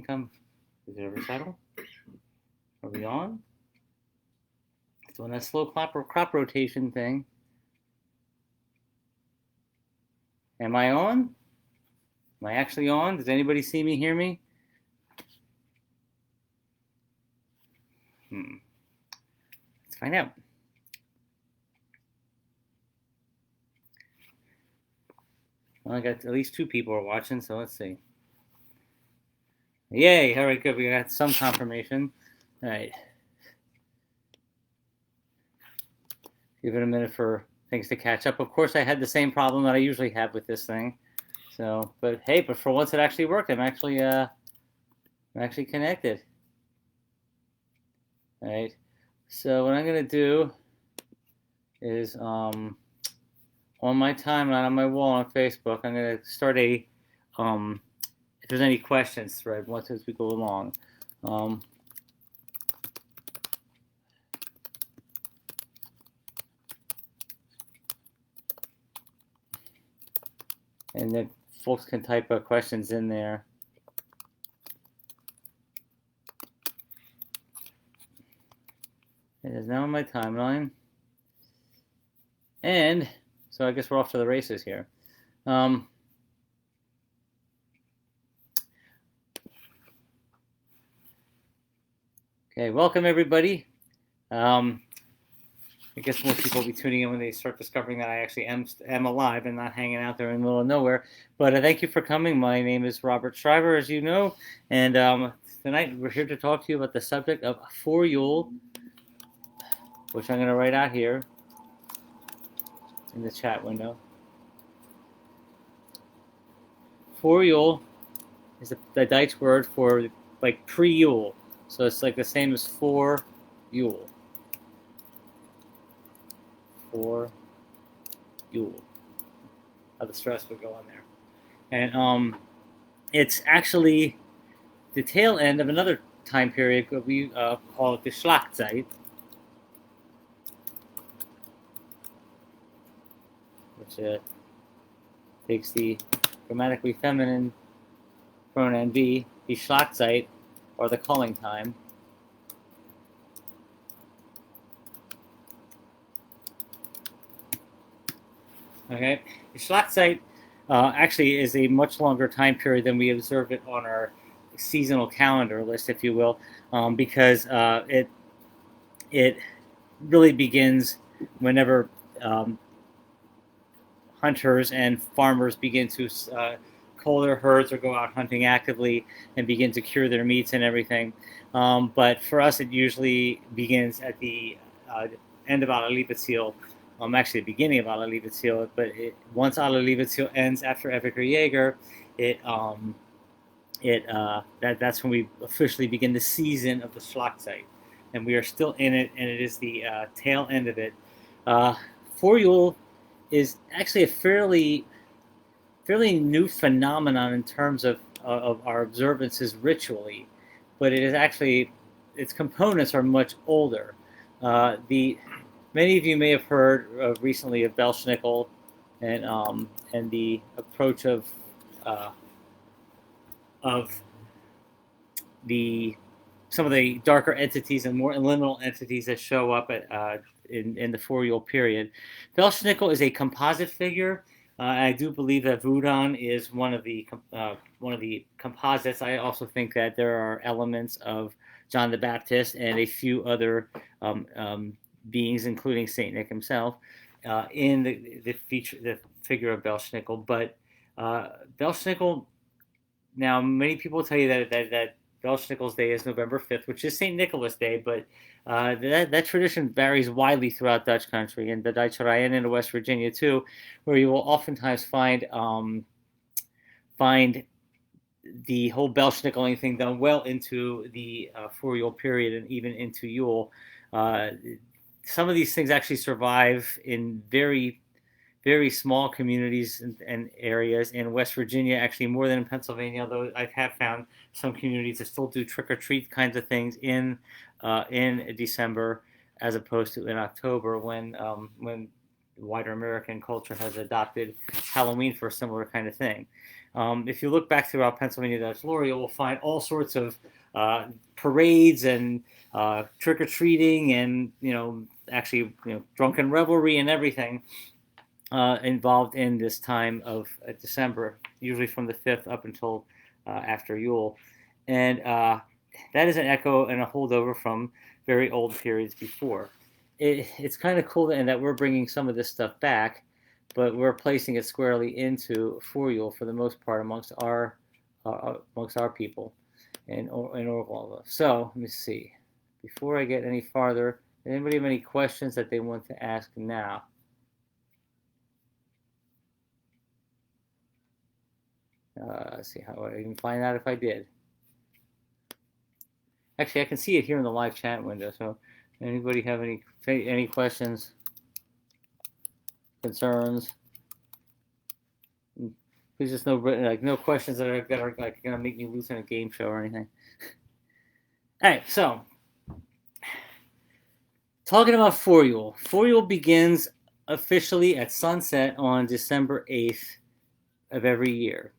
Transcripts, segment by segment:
think is it a recital? Are we on? Doing that slow crop rotation thing. Am I on? Am I actually on? Does anybody see me, hear me? Let's find out. Well, I got at least 2 people are watching, so let's see. Yay! All right, good. We got some confirmation. All right. Give it a minute for things to catch up. Of course, I had the same problem that I usually have with this thing. So, but hey, but for once it actually worked. I'm actually connected. All right. So what I'm gonna do is on my timeline on my wall on Facebook, I'm gonna start a if there's any questions thread once as we go along. And then folks can type questions in there. It is now on my timeline. And so I guess we're off to the races here. Okay, welcome everybody. I guess most people will be tuning in when they start discovering that I actually am alive and not hanging out there in the middle of nowhere. But thank you for coming. My name is Robert Shriver, as you know, and tonight we're here to talk to you about the subject of Voryuul, which I'm going to write out here in the chat window. Voryuul is the Dutch word for like pre-Yule, so it's like the same as Voryuul. Voryuul. How the stress would go on there. And it's actually the tail end of another time period that we call it the Schlachtzeit, which takes the grammatically feminine pronoun be, the Schlachtzeit, or the culling time. Okay, the Schlachtzeit actually is a much longer time period than we observe it on our seasonal calendar list, if you will, because it really begins whenever hunters and farmers begin to cull their herds or go out hunting actively and begin to cure their meats and everything. But for us, it usually begins at the end of Allerliebeziel. Actually, the beginning of Allerliebeziel, but once Allerliebeziel ends after Ewiger Jäger, that's when we officially begin the season of the Schlachtzeit, and we are still in it, and it is the tail end of it. Voryuul is actually a fairly new phenomenon in terms of our observances ritually, but it is actually, its components are much older. Many of you may have heard recently of Belschnickel and the approach of some of the darker entities and more liminal entities that show up in the Voryuul period. Belschnickel is a composite figure. I do believe that Wudan is one of the composites. I also think that there are elements of John the Baptist and a few other beings, including Saint Nick himself, in the figure of Belschnickel. But Belschnickel, now many people tell you that Belschnickel's Day is November 5th, which is St. Nicholas Day, but that tradition varies widely throughout Dutch country and the Dutch Rijn and in West Virginia too, where you will oftentimes find the whole Belschnickeling thing done well into the Voryuul period and even into Yule. Some of these things actually survive in very, very small communities and areas in West Virginia, actually more than in Pennsylvania, although I have found some communities that still do trick-or-treat kinds of things in December as opposed to in October when wider American culture has adopted Halloween for a similar kind of thing. If you look back throughout Pennsylvania Dutch lore, you will find all sorts of parades and trick or treating, and actually drunken revelry and everything involved in this time of December, usually from the 5th up until after Yule, and that is an echo and a holdover from very old periods before. It's kind of cool in that we're bringing some of this stuff back, but we're placing it squarely into Voryuul for the most part amongst our people in Urglaawe. So let me see. Before I get any farther, does anybody have any questions that they want to ask now? Let's see how I can find out if I did. Actually, I can see it here in the live chat window. So, anybody have any questions, concerns? Please just no questions that are like gonna make me lose in a game show or anything. All right, so talking about Voryuul. Voryuul begins officially at sunset on December 8th of every year,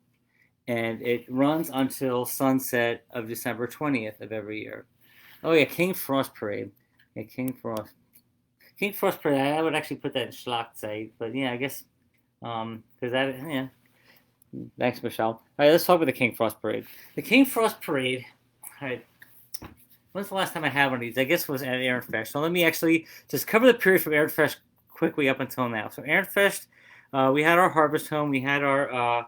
and it runs until sunset of December 20th of every year. Oh yeah, King Frost Parade. Yeah, King Frost Parade. I would actually put that in Schlagzeit, but yeah, I guess because that Thanks, Michelle. All right, let's talk about the King Frost Parade. The King Frost Parade. All right. When's the last time I had one of these? I guess it was at Ehrenfest. So let me actually just cover the period from Ehrenfest quickly up until now. So Ehrenfest, we had our harvest home, we had our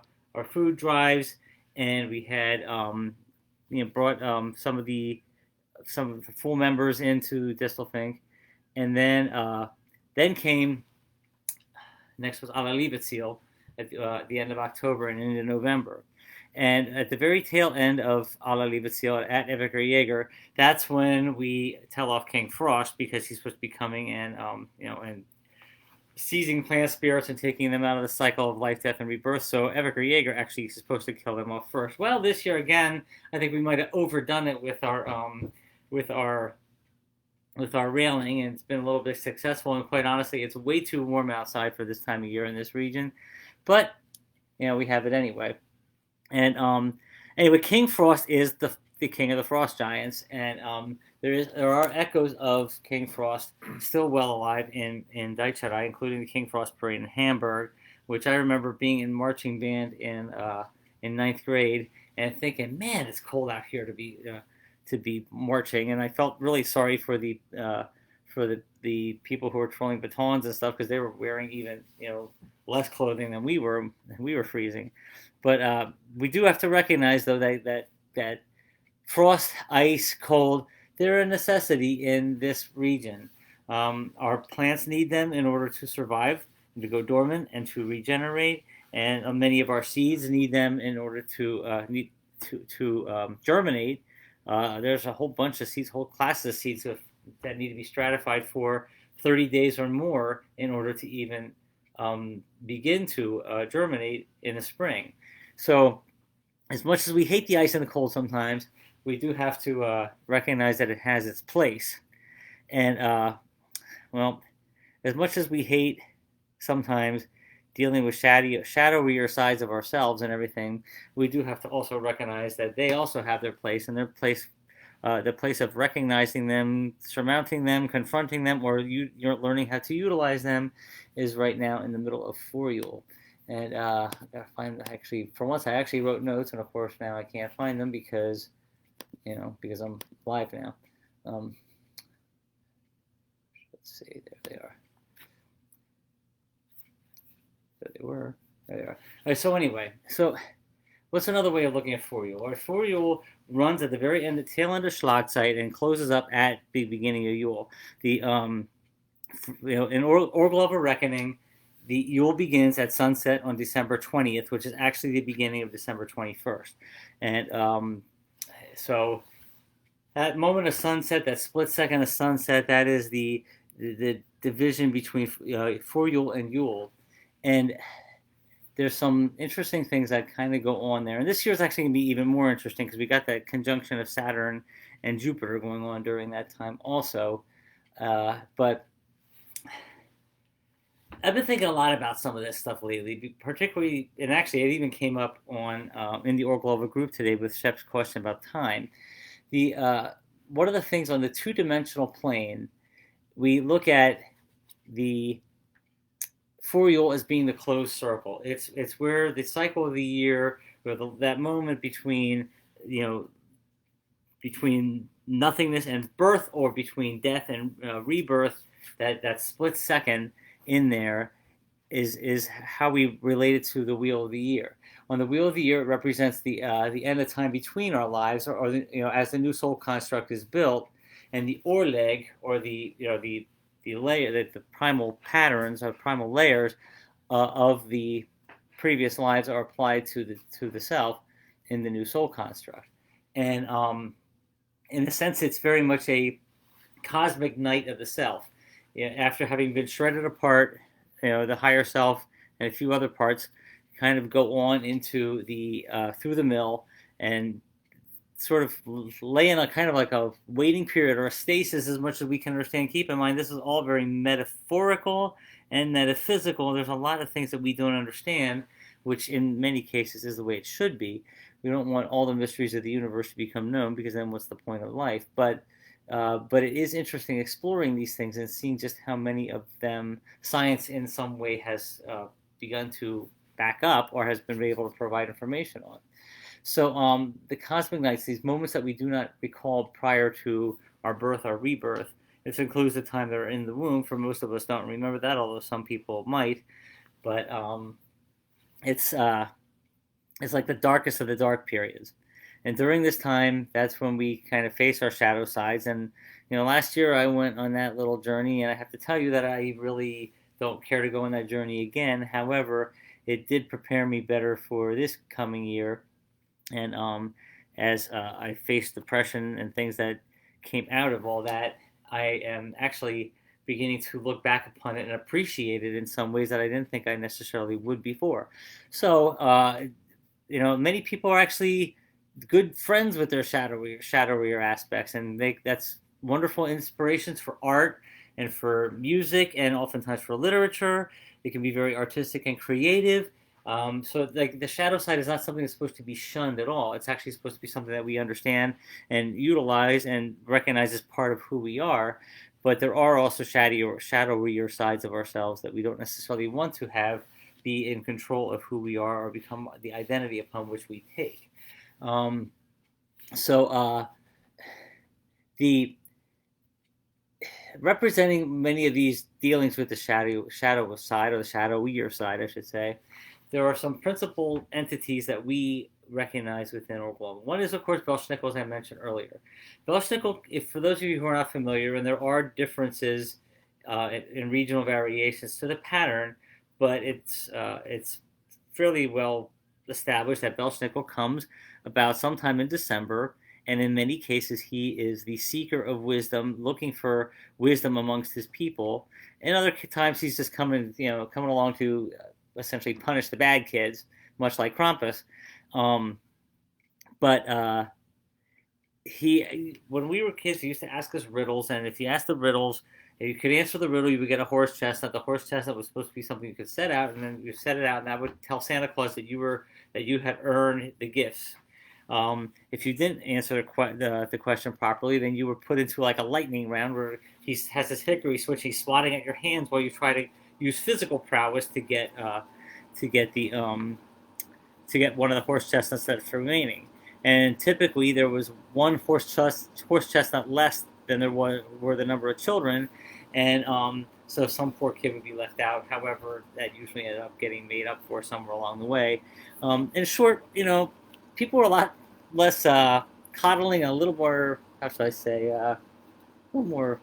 food drives, and we had brought some of the full members into Distelfink, and then came next was Allerliebeziel at the end of October and into November. And at the very tail end of Allerliebeziel at Eviger Jaeger, that's when we tell off King Frost because he's supposed to be coming and and seizing plant spirits and taking them out of the cycle of life, death, and rebirth. So Eviger Jaeger actually is supposed to kill them off first. Well, this year again, I think we might have overdone it with our railing, and it's been a little bit successful. And quite honestly, it's way too warm outside for this time of year in this region, but we have it anyway. And anyway, King Frost is the king of the frost giants, and there are echoes of King Frost still well alive in Deutschland, including the King Frost Parade in Hamburg, which I remember being in marching band in ninth grade and thinking, man, it's cold out here to be marching, and I felt really sorry for the people who were twirling batons and stuff because they were wearing even less clothing than we were, and we were freezing. But we do have to recognize though that frost, ice, cold, they're a necessity in this region. Our plants need them in order to survive, to go dormant, and to regenerate. And many of our seeds need them in order to germinate. There's a whole bunch of seeds, whole classes of seeds that need to be stratified for 30 days or more in order to even begin to germinate in the spring. So, as much as we hate the ice and the cold sometimes, we do have to recognize that it has its place. And, as much as we hate sometimes dealing with shadowier sides of ourselves and everything, we do have to also recognize that they also have their place, and their place, the place of recognizing them, surmounting them, confronting them, or you're learning how to utilize them, is right now in the middle of Voryuul. And I gotta find for once I actually wrote notes, and of course now I can't find them because I'm live now. Let's see, there they are. There they were. There they are. All right, so anyway, what's another way of looking at Voryuul? Our Voryuul runs at the very end, the tail end of Schlagzeit, and closes up at the beginning of Yule. In Urglaawe reckoning, the Yule begins at sunset on December 20th, which is actually the beginning of December 21st. And so that moment of sunset, that split second of sunset, that is the division between Voryuul and Yule. And there's some interesting things that kind of go on there. And this year is actually going to be even more interesting because we got that conjunction of Saturn and Jupiter going on during that time also. But I've been thinking a lot about some of this stuff lately, particularly, and actually, it even came up on in the Urglaawe group today with Shep's question about time. The One of the things on the two-dimensional plane, we look at the Voryuul as being the closed circle. It's where the cycle of the year, where that moment between you know between nothingness and birth, or between death and rebirth, that split second in there is how we relate it to the wheel of the year. On the wheel of the year, it represents the end of time between our lives, or as the new soul construct is built, and the orleg, or the layer, the primal patterns or primal layers of the previous lives are applied to the self in the new soul construct. And in a sense, it's very much a cosmic night of the self. After having been shredded apart, the higher self and a few other parts kind of go on into the through the mill and sort of lay in a kind of like a waiting period or a stasis, as much as we can understand. Keep in mind, this is all very metaphorical and metaphysical. There's a lot of things that we don't understand, which in many cases is the way it should be. We don't want all the mysteries of the universe to become known, because then what's the point of life? But it is interesting exploring these things and seeing just how many of them science in some way has begun to back up, or has been able to provide information on. So the cosmic nights, these moments that we do not recall prior to our birth or rebirth, this includes the time they're in the womb. For most of us, don't remember that, although some people might. But it's like the darkest of the dark periods. And during this time, that's when we kind of face our shadow sides. And last year I went on that little journey, and I have to tell you that I really don't care to go on that journey again. However, it did prepare me better for this coming year. And as I faced depression and things that came out of all that, I am actually beginning to look back upon it and appreciate it in some ways that I didn't think I necessarily would before. So, many people are actually good friends with their shadowier aspects, and that's wonderful inspirations for art and for music, and oftentimes for literature. It can be very artistic and creative. So like the shadow side is not something that's supposed to be shunned at all. It's actually supposed to be something that we understand and utilize and recognize as part of who we are. But there are also shadowier sides of ourselves that we don't necessarily want to have be in control of who we are, or become the identity upon which we take. So the representing many of these dealings with the shadow side, or the shadowier side, I should say, there are some principal entities that we recognize within Urglaawe. One is, of course, Berchta, as I mentioned earlier. Berchta, if for those of you who are not familiar, and there are differences in regional variations to the pattern, but it's fairly well established that Berchta comes about sometime in December, and in many cases he is the seeker of wisdom, looking for wisdom amongst his people. In other times he's just coming along to essentially punish the bad kids, much like Krampus. But when we were kids, he used to ask us riddles, and if you asked the riddles, if you could answer the riddle, you would get a horse chestnut. The horse chestnut was supposed to be something you could set out, and then you set it out, and that would tell Santa Claus that you had earned the gifts. If you didn't answer the question properly, then you were put into like a lightning round where he has this hickory switch. He's swatting at your hands while you try to use physical prowess to get one of the horse chestnuts that's remaining. And typically there was one horse chestnut less than there were the number of children, and so some poor kid would be left out. However, that usually ended up getting made up for somewhere along the way. In short, people were a lot less coddling, a little more, how should I say, a little more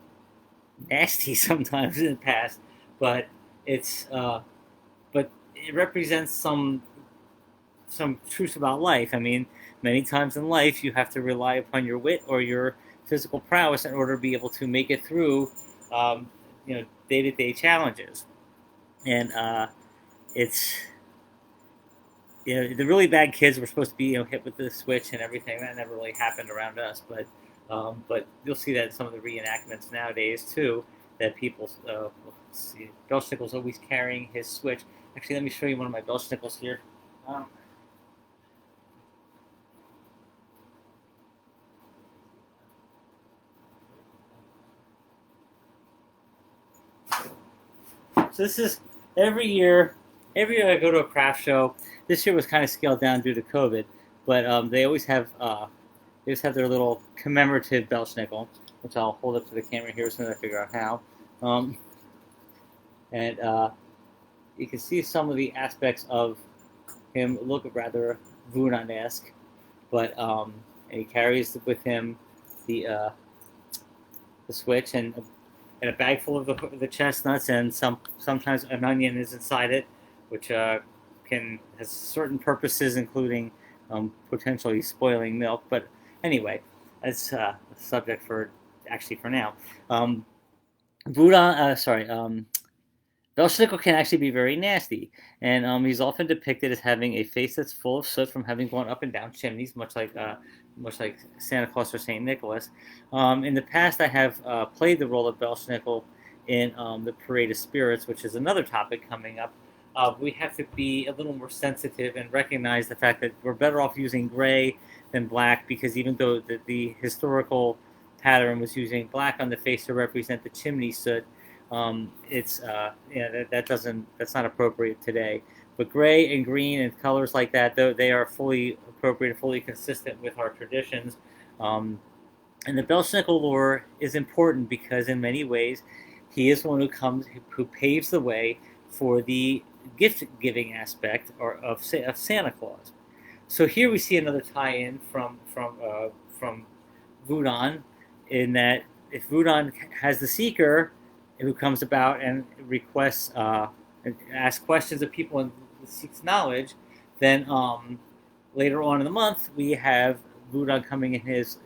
nasty sometimes in the past. But but it represents some truths about life. I mean, many times in life you have to rely upon your wit or your physical prowess in order to be able to make it through, day-to-day challenges. And it's the really bad kids were supposed to be hit with the switch and everything. That never really happened around us, but you'll see that in some of the reenactments nowadays too, that people let's see, Belschnickel's always carrying his switch. Actually, let me show you one of my Belschnickels here. Um, so this is every year. Every year I go to a craft show. This year was kind of scaled down due to COVID, but they just have their little commemorative Belschnickel, which I'll hold up to the camera here as soon as I figure out how. Um, and you can see some of the aspects of him look rather Wudan-esque, but and he carries with him the switch and a bag full of the chestnuts, and sometimes an onion is inside it, which has certain purposes, including potentially spoiling milk. But anyway, that's a subject for now. Belschnickel can actually be very nasty, and he's often depicted as having a face that's full of soot from having gone up and down chimneys, much like Santa Claus or Saint Nicholas. In the past, I have played the role of Belschnickel in the Parade of Spirits, which is another topic coming up. We have to be a little more sensitive and recognize the fact that we're better off using gray than black, because even though the historical pattern was using black on the face to represent the chimney soot, it's that's not appropriate today. But gray and green and colors like that, though, they are fully appropriate, fully consistent with our traditions. And the Belschnickel lore is important because in many ways he is one who paves the way for the gift giving aspect of Santa Claus. So here we see another tie-in from Wudan, in that if Wudan has the seeker who comes about and requests and asks questions of people and seeks knowledge, then later on in the month we have Wudan coming in his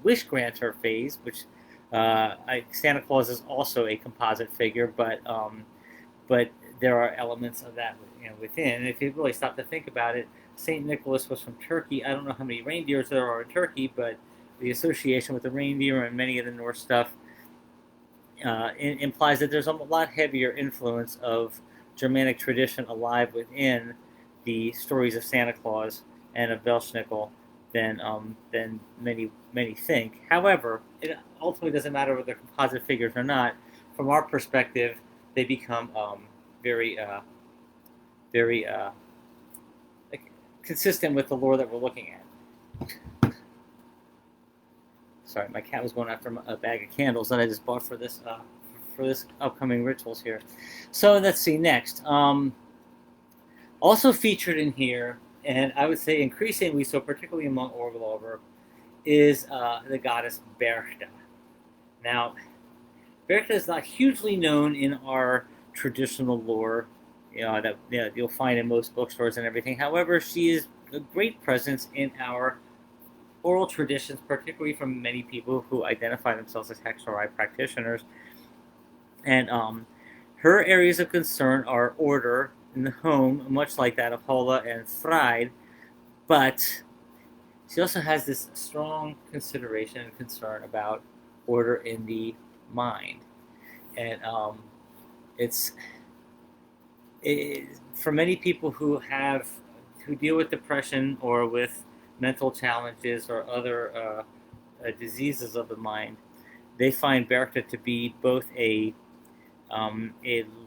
wish granter phase, which Santa Claus is also a composite figure, but there are elements of that within. And if you really stop to think about it, Saint Nicholas was from Turkey. I don't know how many reindeers there are in Turkey, but the association with the reindeer and many of the Norse stuff implies that there's a lot heavier influence of Germanic tradition alive within the stories of Santa Claus and of Belschnickel than many think. However, it ultimately doesn't matter whether they're composite figures or not. From our perspective, they become very consistent with the lore that we're looking at. Sorry, my cat was going after a bag of candles that I just bought for this upcoming rituals here. So let's see next. Also featured in here, and I would say increasingly so, particularly among Urglaawe, is the goddess Berchta. Now, Berchta is not hugely known in our traditional lore, that you'll find in most bookstores and everything. However, she is a great presence in our oral traditions, particularly from many people who identify themselves as Hexorei practitioners. And her areas of concern are order in the home, much like that of Holla and Fried, but she also has this strong consideration and concern about order in the mind. And for many people who deal with depression or with mental challenges or other diseases of the mind, they find Berchta to be both a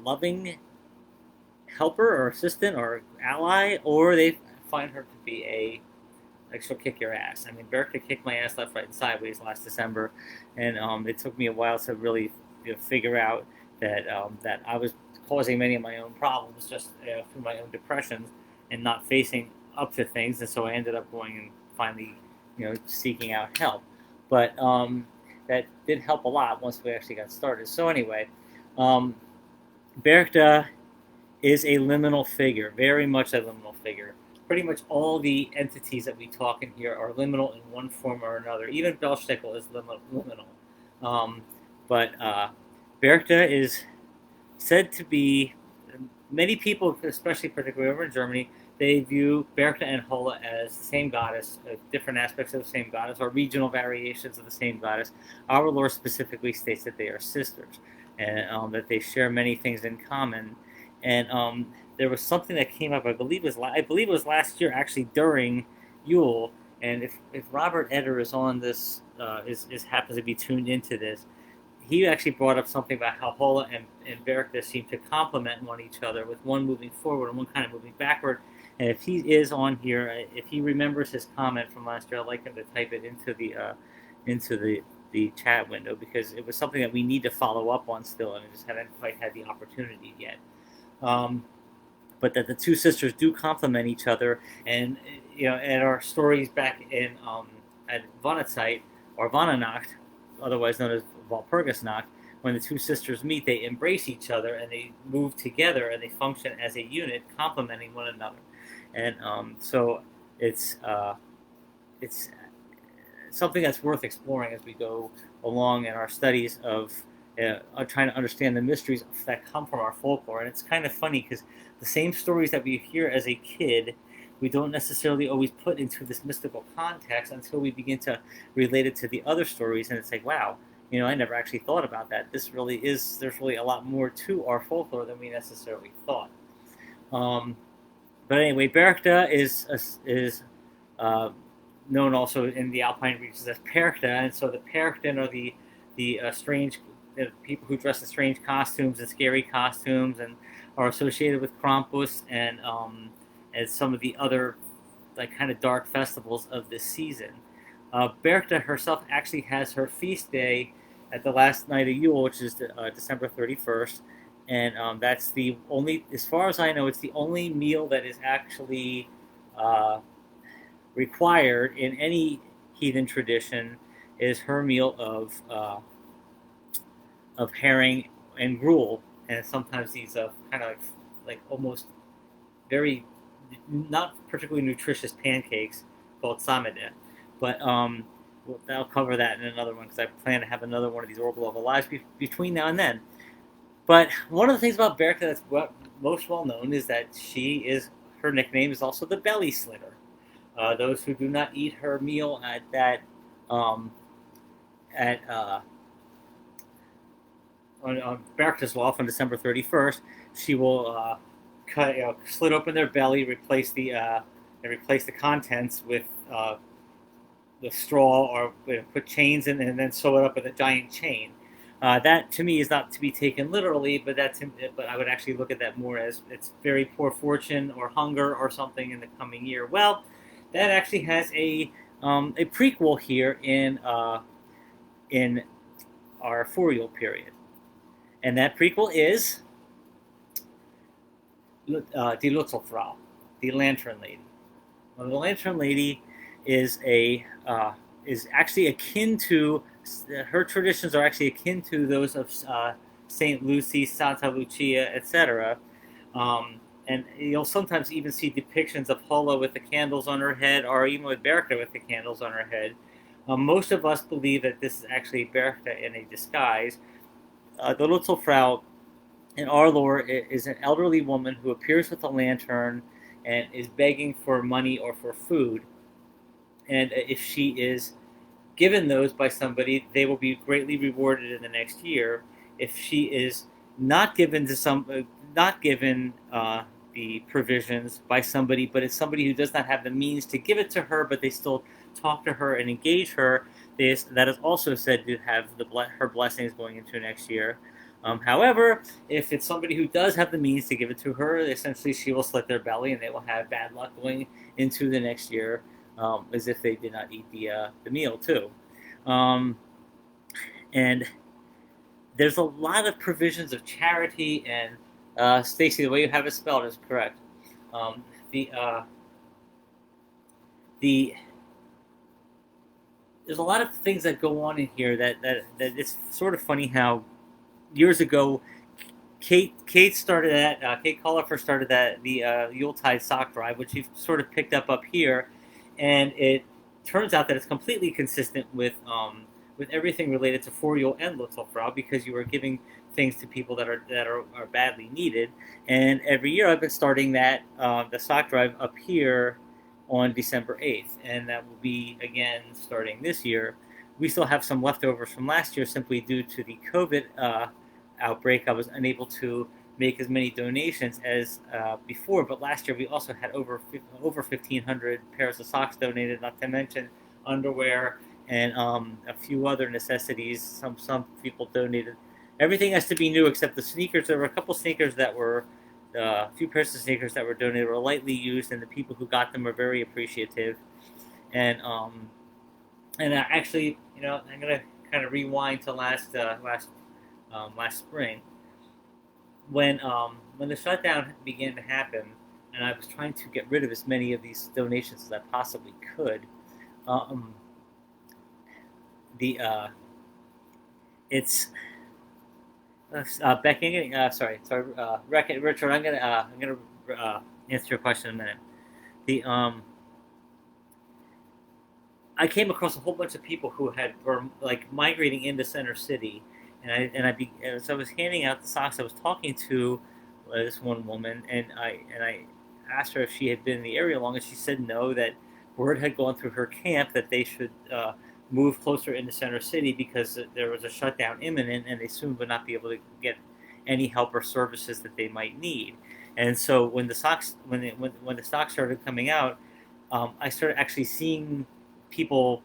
loving helper or assistant or ally, or they find her to be she'll kick your ass. I mean, Berchta kicked my ass left, right, and sideways last December, and it took me a while to really figure out that I was causing many of my own problems just through my own depressions and not facing up to things, and so I ended up going and finally, seeking out help. But that did help a lot once we actually got started. So anyway, Berchta is a liminal figure, very much a liminal figure. Pretty much all the entities that we talk in here are liminal in one form or another. Even Belschnickel is liminal. But Berchta is said to be, many people, especially particularly over in Germany, they view Berchta and Holla as the same goddess, different aspects of the same goddess, or regional variations of the same goddess. Our lore specifically states that they are sisters. and that they share many things in common. And there was something that came up. I believe it was last year, actually during Yule. And if Robert Eder is on this, is happens to be tuned into this, he actually brought up something about how Holla and Berchta seem to complement one each other, with one moving forward and one kind of moving backward. And if he is on here, if he remembers his comment from last year, I'd like him to type it into the chat window, because it was something that we need to follow up on still, and I just haven't quite had the opportunity yet. But that the two sisters do complement each other, and at our stories back in at Vonnetzeit, or Vonnenacht, otherwise known as Walpurgisnacht, when the two sisters meet, they embrace each other and they move together and they function as a unit, complementing one another. And so it's something that's worth exploring as we go along in our studies of trying to understand the mysteries that come from our folklore. And it's kind of funny because the same stories that we hear as a kid, we don't necessarily always put into this mystical context until we begin to relate it to the other stories. And it's like, wow, I never actually thought about that. There's really a lot more to our folklore than we necessarily thought. But anyway, Berchta is known also in the Alpine regions as Perchta, and so the Perchten are the strange people who dress in strange costumes and scary costumes, and are associated with Krampus and some of the other kind of dark festivals of this season. Berchta herself actually has her feast day at the last night of Yule, which is December 31st, and that's the only, as far as I know, it's the only meal that is actually required in any heathen tradition, is her meal of herring and gruel, and sometimes these kind of like almost very not particularly nutritious pancakes called samede. But I'll cover that in another one, because I plan to have another one of these Urglaawe lives between now and then. But one of the things about Berchta that's most well known is that her nickname is also the belly slitter. Those who do not eat her meal at that on Berchta's Zwelf on December 31st, she will slit open their belly, replace the contents with straw, or put chains in, and then sew it up with a giant chain. That to me is not to be taken literally, but but I would actually look at that more as it's very poor fortune or hunger or something in the coming year. Well, that actually has a prequel here in our Voryuul period, and that prequel is Die Lutzelfrau, the Lantern Lady. Well, the Lantern Lady is actually akin to, her traditions are actually akin to those of Saint Lucy, Santa Lucia, etc. And you'll sometimes even see depictions of Holla with the candles on her head, or even with Berchta with the candles on her head. Most of us believe that this is actually Berchta in a disguise. The Lutzelfrau in our lore is an elderly woman who appears with a lantern and is begging for money or for food. And if she is given those by somebody, they will be greatly rewarded in the next year. If she is not given the provisions by somebody, but it's somebody who does not have the means to give it to her, but they still talk to her and engage her, that is also said to have her blessings going into next year. However, if it's somebody who does have the means to give it to her, essentially she will slit their belly and they will have bad luck going into the next year, as if they did not eat the meal too. And there's a lot of provisions of charity, and Stacy, the way you have it spelled is correct. There's a lot of things that go on in here that it's sort of funny how years ago Kate Collifer started the Yuletide sock drive, which you've sort of picked up here, and it turns out that it's completely consistent with everything related to Voryuul and Lutzelfrau, because you are giving things to people that are badly needed. And every year I've been starting the sock drive up here on December 8th, and that will be again starting this year. We still have some leftovers from last year, simply due to the COVID outbreak, I was unable to make as many donations as before. But last year we also had over 1,500 pairs of socks donated, not to mention underwear and a few other necessities. Some people donated. Everything has to be new except the sneakers. There were a couple sneakers that were a few pairs of sneakers that were donated were lightly used, and the people who got them were very appreciative. And actually, I'm gonna kind of rewind to last spring when the shutdown began to happen, and I was trying to get rid of as many of these donations as I possibly could. Um, the it's Becky. Sorry, Richard. I'm gonna answer your question in a minute. The I came across a whole bunch of people who were like migrating into Center City, as I was handing out the socks, I was talking to this one woman, and I asked her if she had been in the area long, and she said no, that word had gone through her camp that they should move closer into Center City because there was a shutdown imminent, and they soon would not be able to get any help or services that they might need. And so when the stocks started coming out, I started actually seeing people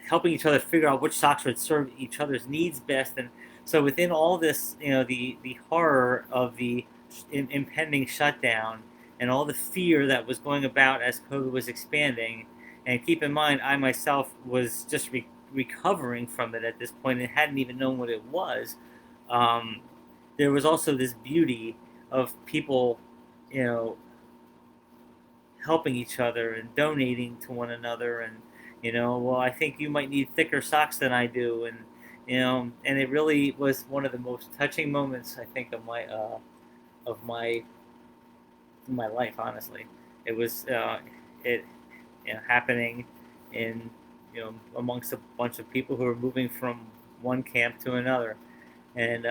helping each other figure out which socks would serve each other's needs best. And so within all this, the horror of the impending shutdown and all the fear that was going about as COVID was expanding, and keep in mind, I myself was just recovering from it at this point and hadn't even known what it was. Um, there was also this beauty of people, you know, helping each other and donating to one another, and well, I think you might need thicker socks than I do, and and it really was one of the most touching moments, I think, of my life. Honestly, it was it happening in amongst a bunch of people who were moving from one camp to another, and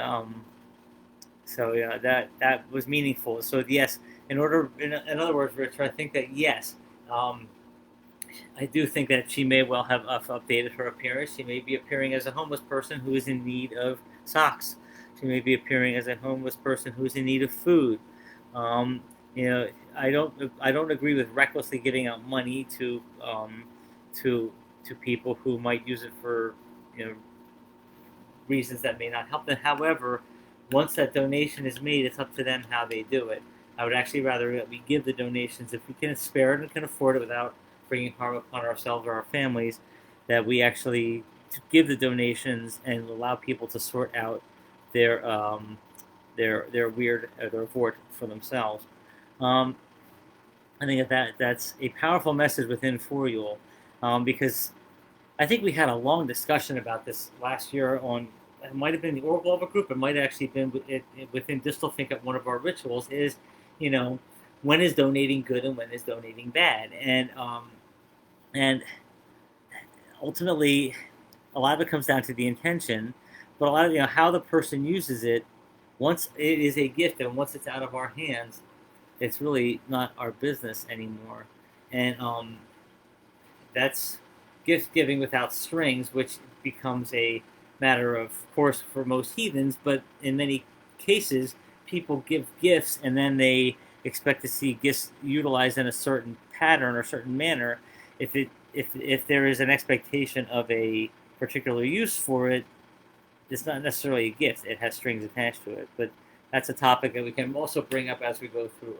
so yeah, that was meaningful. So yes, in other words, Richard, I think that yes, I do think that she may well have updated her appearance. She may be appearing as a homeless person who is in need of socks. She may be appearing as a homeless person who is in need of food. Um, you know, I don't agree with recklessly giving out money to people who might use it for you know reasons that may not help them. However, once that donation is made, it's up to them how they do it. I would actually rather that we give the donations if we can spare it and can afford it without bringing harm upon ourselves or our families. That we actually give the donations and allow people to sort out their their weird their vort for themselves. Um, I think that's a powerful message within Voryuul, because I think we had a long discussion about this last year on. It might have been the Urglaawe group. It might have actually been within Distelfink at one of our rituals. Is you know when is donating good and when is donating bad, and ultimately, a lot of it comes down to the intention, but a lot of how the person uses it. Once it is a gift and once it's out of our hands, it's really not our business anymore, and that's gift giving without strings, which becomes a matter of course for most heathens, but in many cases, people give gifts and then they expect to see gifts utilized in a certain pattern or certain manner. If there is an expectation of a particular use for it, it's not necessarily a gift. It has strings attached to it, but that's a topic that we can also bring up as we go through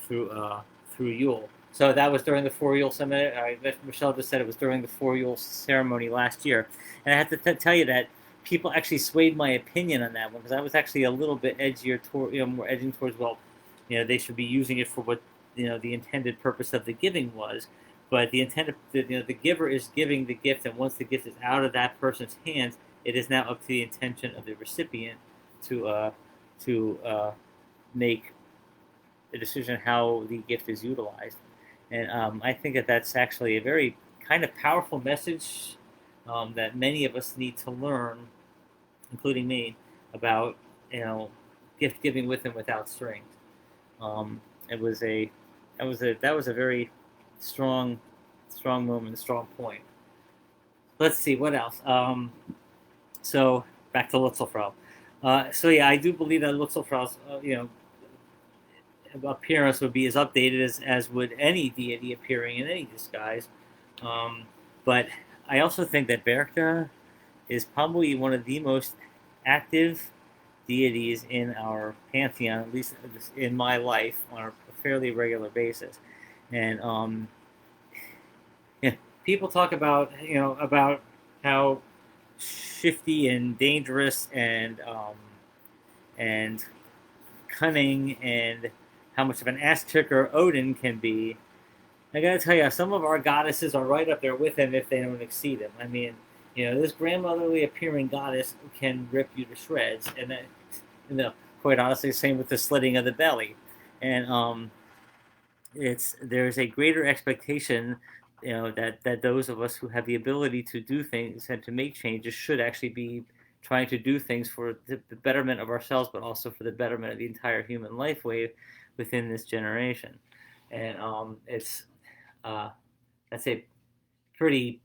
through Yule. So that was during the Voryuul summit. Michelle just said it was during the Voryuul ceremony last year, and I have to tell you that people actually swayed my opinion on that one because I was actually a little bit edgier toward, more edging towards they should be using it for what the intended purpose of the giving was. But the intent of the giver is giving the gift, and once the gift is out of that person's hands, it is now up to the intention of the recipient to make a decision how the gift is utilized. And I think that that's actually a very kind of powerful message that many of us need to learn, including me, about gift giving with and without strings. It was a that was a very strong moment, strong point. Let's see what else. So back to Lutzelfrau. So yeah, I do believe that Luxelfrau's appearance would be as updated as would any deity appearing in any disguise. Um, but I also think that Berchta is probably one of the most active deities in our pantheon, at least in my life, on a fairly regular basis. And yeah, people talk about about how shifty and dangerous and cunning and how much of an ass kicker Odin can be. I gotta tell you, some of our goddesses are right up there with him if they don't exceed him. I mean, this grandmotherly appearing goddess can rip you to shreds, and that, quite honestly, same with the slitting of the belly, and there's a greater expectation, that those of us who have the ability to do things and to make changes should actually be trying to do things for the betterment of ourselves, but also for the betterment of the entire human life wave within this generation, and it's uh, that's a pretty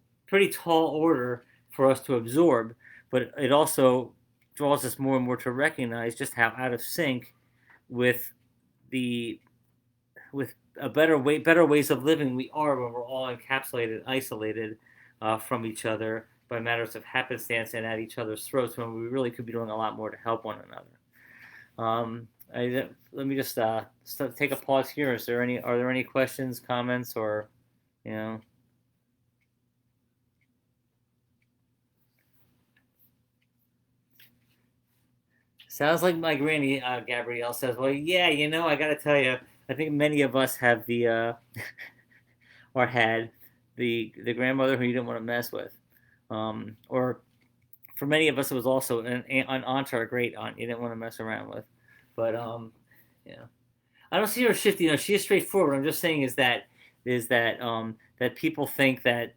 tall order for us to absorb, but it also draws us more and more to recognize just how out of sync with the with a better ways of living we are when we're all encapsulated, isolated from each other by matters of happenstance and at each other's throats when we really could be doing a lot more to help one another. Let me just take a pause here. Are there any questions, comments, or you know? Sounds like my granny, Gabrielle says. Well, yeah, I got to tell you, I think many of us have or had the grandmother who you didn't want to mess with, or for many of us, it was also an aunt or a great aunt you didn't want to mess around with. But yeah, I don't see her shifty. She is straightforward. I'm just saying that people think that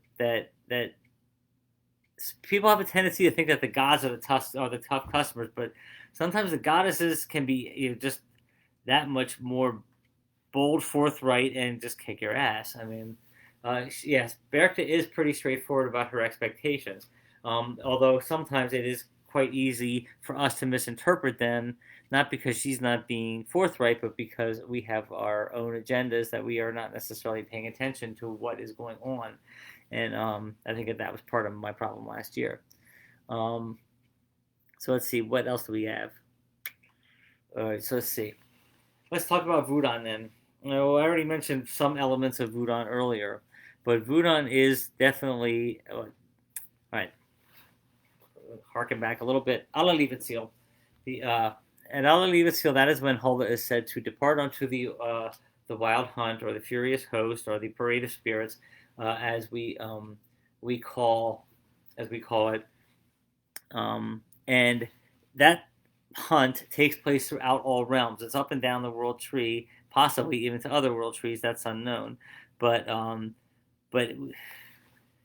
people have a tendency to think that the gods are the tough customers, but sometimes the goddesses can be just that much more bold, forthright, and just kick your ass. I mean, yes, Berchta is pretty straightforward about her expectations, although sometimes it is quite easy for us to misinterpret them, not because she's not being forthright, but because we have our own agendas that we are not necessarily paying attention to what is going on. And I think that was part of my problem last year. Um, so let's see, what else do we have? All right, so let's see. Let's talk about Wudan then. I already mentioned some elements of Wudan earlier, but Wudan is definitely all right. Harken back a little bit. Alalivetsil. The At Alalivetsil, that is when Hulda is said to depart onto the wild hunt or the furious host or the parade of spirits, as we call as we call it, and that hunt takes place throughout all realms. It's up and down the world tree, possibly even to other world trees. That's unknown. But but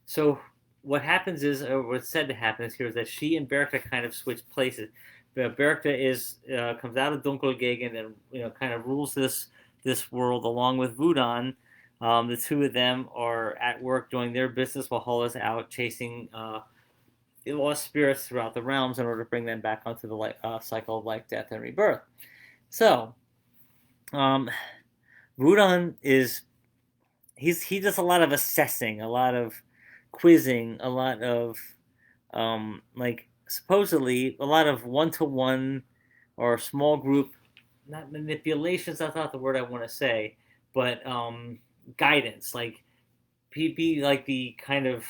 so what happens is, or what's said to happen is here, is that she and Berchta kind of switch places. Berchta comes out of Dunkelgegen and kind of rules this world along with Wudan. The two of them are at work doing their business while Hull out chasing lost spirits throughout the realms in order to bring them back onto the cycle of life, death, and rebirth. So, um, Wudan is he does a lot of assessing, a lot of quizzing, a lot of like supposedly a lot of one-to-one or small group, not manipulations. That's not the word I want to say, but guidance, like PP, like the kind of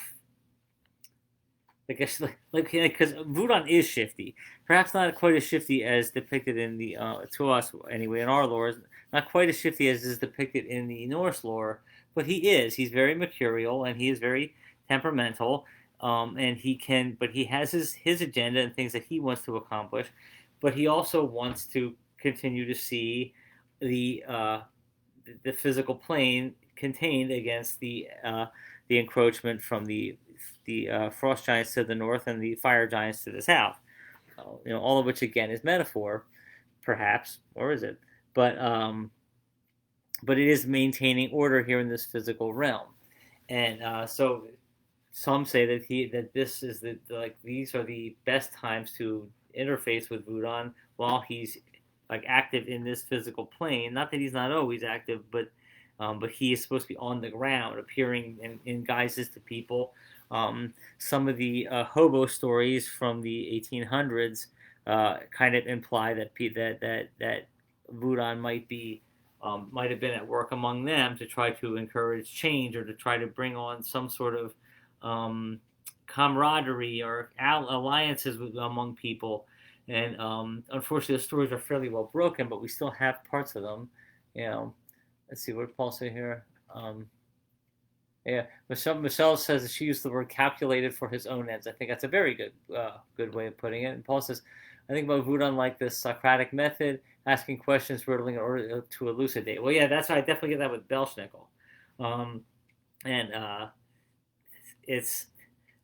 because Wudan is shifty, perhaps not quite as shifty as depicted in the to us anyway in our lore, not quite as shifty as is depicted in the Norse lore, but he is. He's very mercurial and he is very temperamental, and he has his agenda and things that he wants to accomplish, but he also wants to continue to see the the physical plane contained against the encroachment from the frost giants to the north and the fire giants to the south. All of which again is metaphor, perhaps, or is it? But but it is maintaining order here in this physical realm, and so some say that this is like these are the best times to interface with Wudan while he's like active in this physical plane. Not that he's not always active, but he is supposed to be on the ground, appearing in guises to people. Some of the hobo stories from the 1800s kind of imply that Wudan might have been at work among them to try to encourage change or to try to bring on some sort of um, camaraderie or alliances among people. And unfortunately, the stories are fairly well broken, but we still have parts of them. You know, let's see what did Paul say here. Yeah, Michelle says that she used the word calculated for his own ends. I think that's a very good way of putting it. And Paul says, I think about Wudan like this Socratic method, asking questions, riddling in order to elucidate. Well, yeah, that's right. I definitely get that with Belschnickel. Um, and it's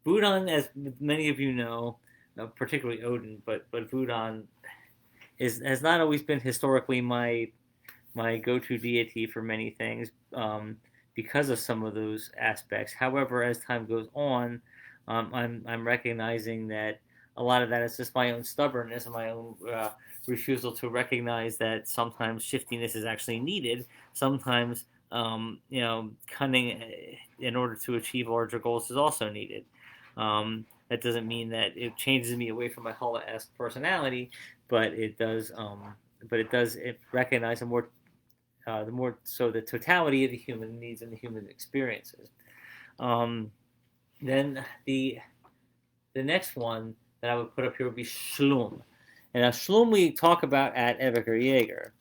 Wudan, as many of you know, particularly Odin, but Wudan has not always been historically my go-to deity for many things because of some of those aspects. However, as time goes on, I'm recognizing that a lot of that is just my own stubbornness and my own refusal to recognize that sometimes shiftiness is actually needed. Sometimes cunning in order to achieve larger goals is also needed. That doesn't mean that it changes me away from my Halla-esque personality, but it does. It recognize the more so the totality of the human needs and the human experiences. Then the next one that I would put up here would be Schlumm. And now Schlumm we talk about at Eviker Jaeger.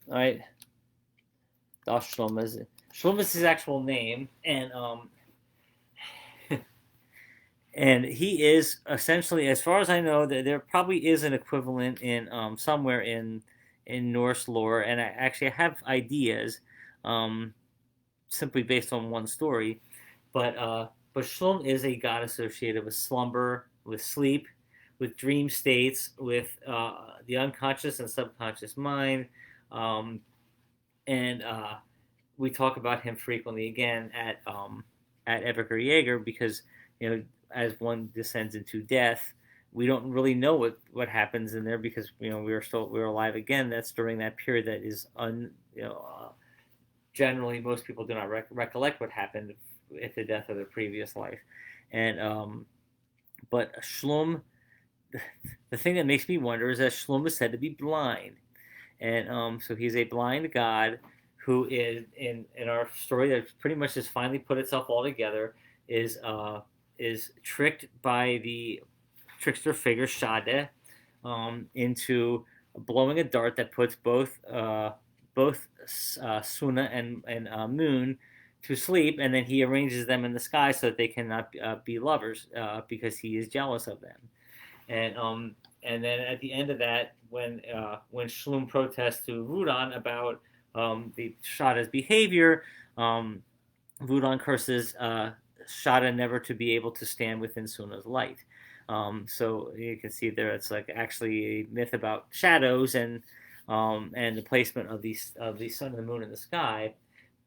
Right? Das Schlumm is his actual name, and he is essentially, as far as I know, there probably is an equivalent in somewhere in Norse lore, and I have ideas, simply based on one story, but Schlumm is a god associated with slumber, with sleep, with dream states, with the unconscious and subconscious mind, and we talk about him frequently again at Eviker Jaeger because as one descends into death, we don't really know what happens in there because we're alive again. That's during that period that is generally most people do not recollect what happened at the death of their previous life, and but Schlumm, the thing that makes me wonder is that Schlumm is said to be blind, and so he's a blind god who is in our story that pretty much has finally put itself all together is tricked by the trickster figure Schadde into blowing a dart that puts both Suna and Moon to sleep, and then he arranges them in the sky so that they cannot be lovers because he is jealous of them. And then at the end of that, when Schlumm protests to Wudan about the Schadde's behavior, Wudan curses Schadde never to be able to stand within Suna's light. So you can see there it's like actually a myth about shadows and the placement of the sun and the moon in the sky,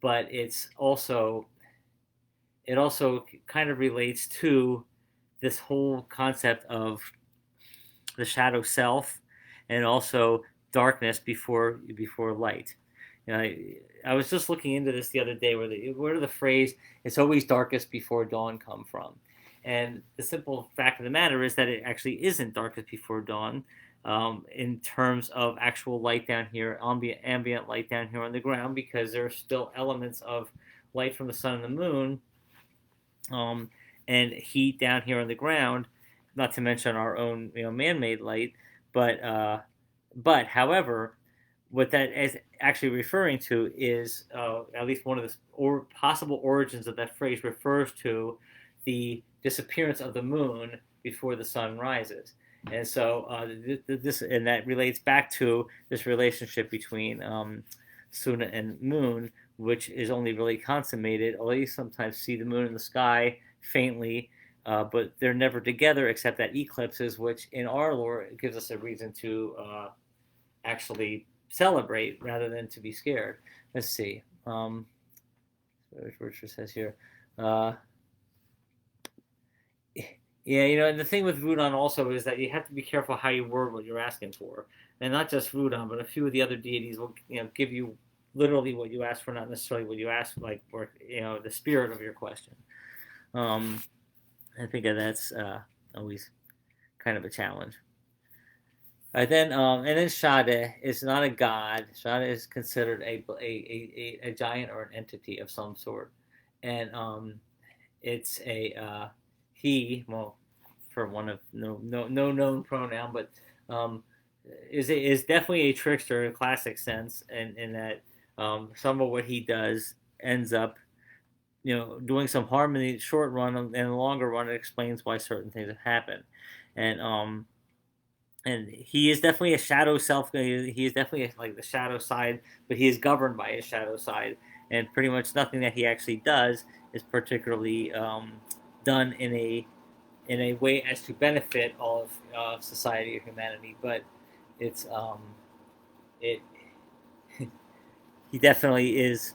but it also kind of relates to this whole concept of the shadow self and also darkness before light. I was just looking into this the other day where the phrase "it's always darkest before dawn" come from. And the simple fact of the matter is that it actually isn't darkest before dawn in terms of actual light down here, ambient light down here on the ground, because there are still elements of light from the sun and the moon and heat down here on the ground, not to mention our own man-made light. But however, what that is actually referring to is at least one of the possible origins of that phrase refers to the disappearance of the moon before the sun rises. And so that relates back to this relationship between Suna and Moon, which is only really consummated. Although you sometimes see the moon in the sky faintly, but they're never together except at eclipses, which in our lore gives us a reason to actually celebrate rather than to be scared. Let's see. Richard says here. Yeah, and the thing with Wudan also is that you have to be careful how you word what you're asking for, and not just Wudan, but a few of the other deities will give you literally what you ask for, not necessarily what you ask, like for the spirit of your question. Um, I think that's always kind of a challenge. And then Schadde is not a god. Schadde is considered a giant or an entity of some sort, and it's a he. Well, for one of no known pronoun, but um, is definitely a trickster in a classic sense, and in that some of what he does ends up doing some harm in the short run, and in the longer run it explains why certain things have happened, and he is definitely a shadow self. He is definitely like the shadow side, but he is governed by his shadow side, and pretty much nothing that he actually does is particularly done in a way as to benefit all of society or humanity. But it's it he definitely is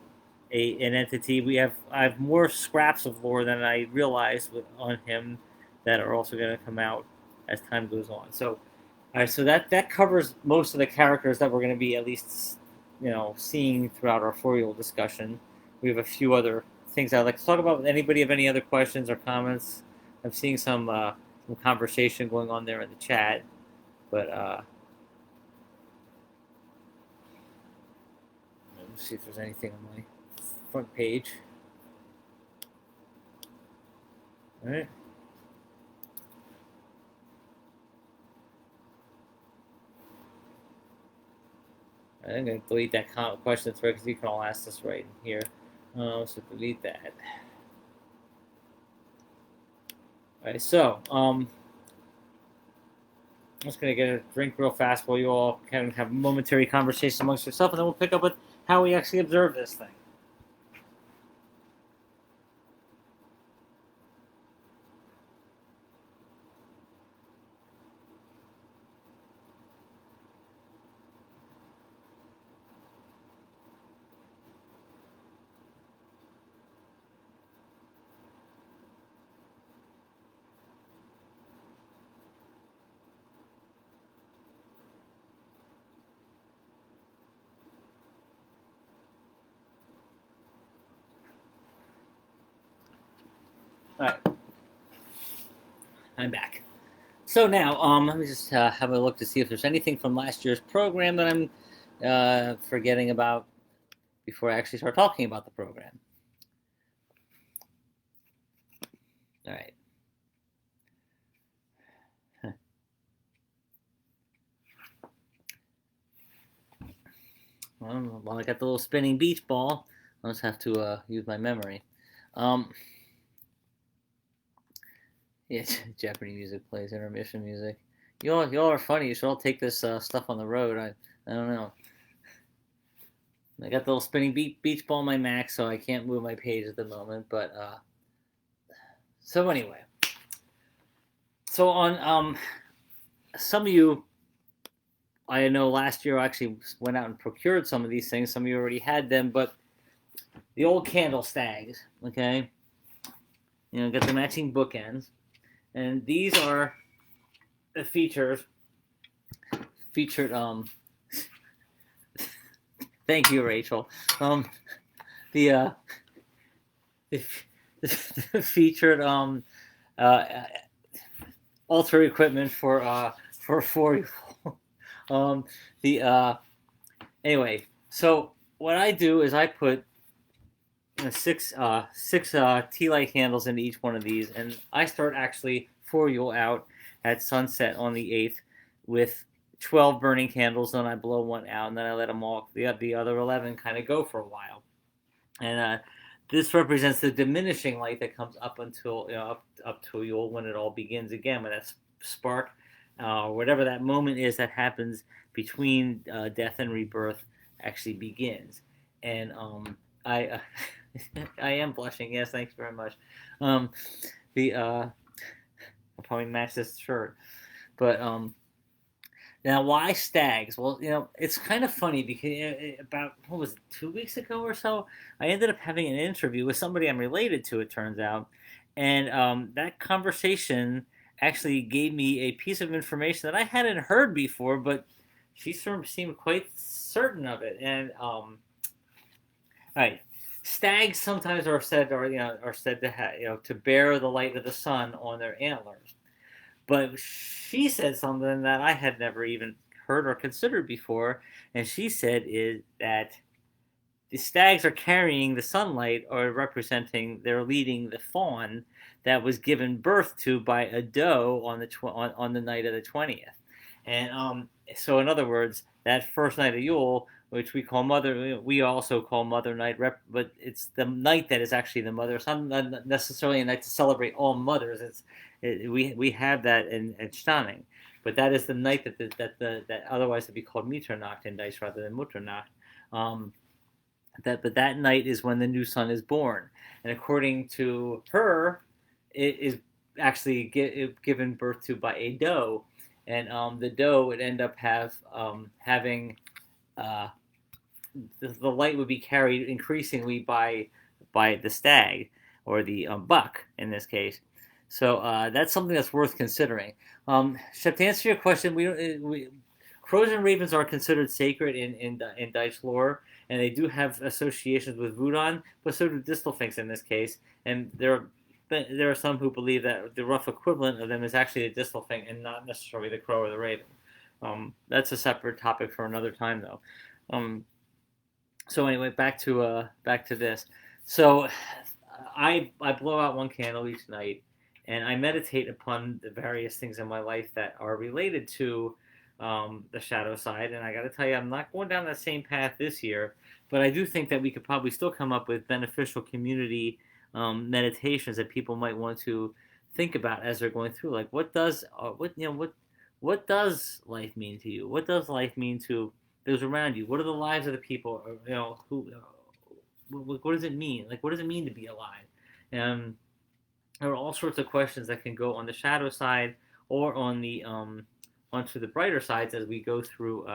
an entity. I have more scraps of lore than I realized on him that are also going to come out as time goes on. So all right, so that covers most of the characters that we're going to be at least seeing throughout our Voryuul discussion. We have a few other things I'd like to talk about. Anybody have any other questions or comments? I'm seeing some conversation going on there in the chat, but let's see if there's anything on my front page. All right. I'm going to delete that question thread because you can all ask this right in here. So delete that. All right, so I'm just going to get a drink real fast while you all kind of have a momentary conversation amongst yourself, and then we'll pick up with how we actually observe this thing. All right, I'm back. So now, let me just have a look to see if there's anything from last year's program that I'm forgetting about before I actually start talking about the program. All right. Well, I got the little spinning beach ball. I'll just have to use my memory. Yeah, Jeopardy music plays, intermission music. You all are funny. You should all take this stuff on the road. I don't know. I got the little spinning beach ball on my Mac, so I can't move my page at the moment. But so anyway, so on some of you, I know last year I actually went out and procured some of these things. Some of you already had them, but the old candle stags, okay? Got the matching bookends, and these are the featured. Thank you, Rachel. The uh, the, the featured uh, altar equipment for Voryuul. The anyway, so what I do is I put six tea light candles into each one of these, and I start actually Voryuul out at sunset on the 8th with 12 burning candles. Then I blow one out, and then I let them all the other 11 kind of go for a while, and this represents the diminishing light that comes up until up to Yule when it all begins again, when that spark, whatever that moment is that happens between death and rebirth, actually begins. And I I am blushing. Yes, thanks very much. The I'll probably match this shirt, but now why stags? Well, it's kind of funny because about what was it, 2 weeks ago or so, I ended up having an interview with somebody I'm related to. It turns out, and that conversation actually gave me a piece of information that I hadn't heard before, but she sort of seemed quite certain of it. And all right, stags sometimes are said to to bear the light of the sun on their antlers. But she said something that I had never even heard or considered before, and she said is that the stags are carrying the sunlight or representing they're leading the fawn that was given birth to by a doe on the night of the 20th. And so in other words, that first night of Yule, which we also call Mother Night, but it's the night that is actually the mother. It's not necessarily a night to celebrate all mothers. We have that in Stanning, but that is the night that otherwise would be called Mitternacht in Dice rather than Mutternacht. Um, but that night is when the new son is born, and according to her, it is actually given birth to by a doe, and the doe would end up having uh, the light would be carried increasingly by the stag or the buck in this case. So that's something that's worth considering. Shep, to answer your question, crows and ravens are considered sacred in Dutch lore, and they do have associations with Wudan, but so do distelfinks in this case. And there are some who believe that the rough equivalent of them is actually the distelfink and not necessarily the crow or the raven. That's a separate topic for another time, though. So anyway, back to this. So I blow out one candle each night, and I meditate upon the various things in my life that are related to the shadow side. And I got to tell you, I'm not going down that same path this year, but I do think that we could probably still come up with beneficial community meditations that people might want to think about as they're going through. Like, what does life mean to you? What does life mean to those around you? What are the lives of the people? Who? What does it mean? Like, what does it mean to be alive? And there are all sorts of questions that can go on the shadow side or on the onto the brighter sides as we go through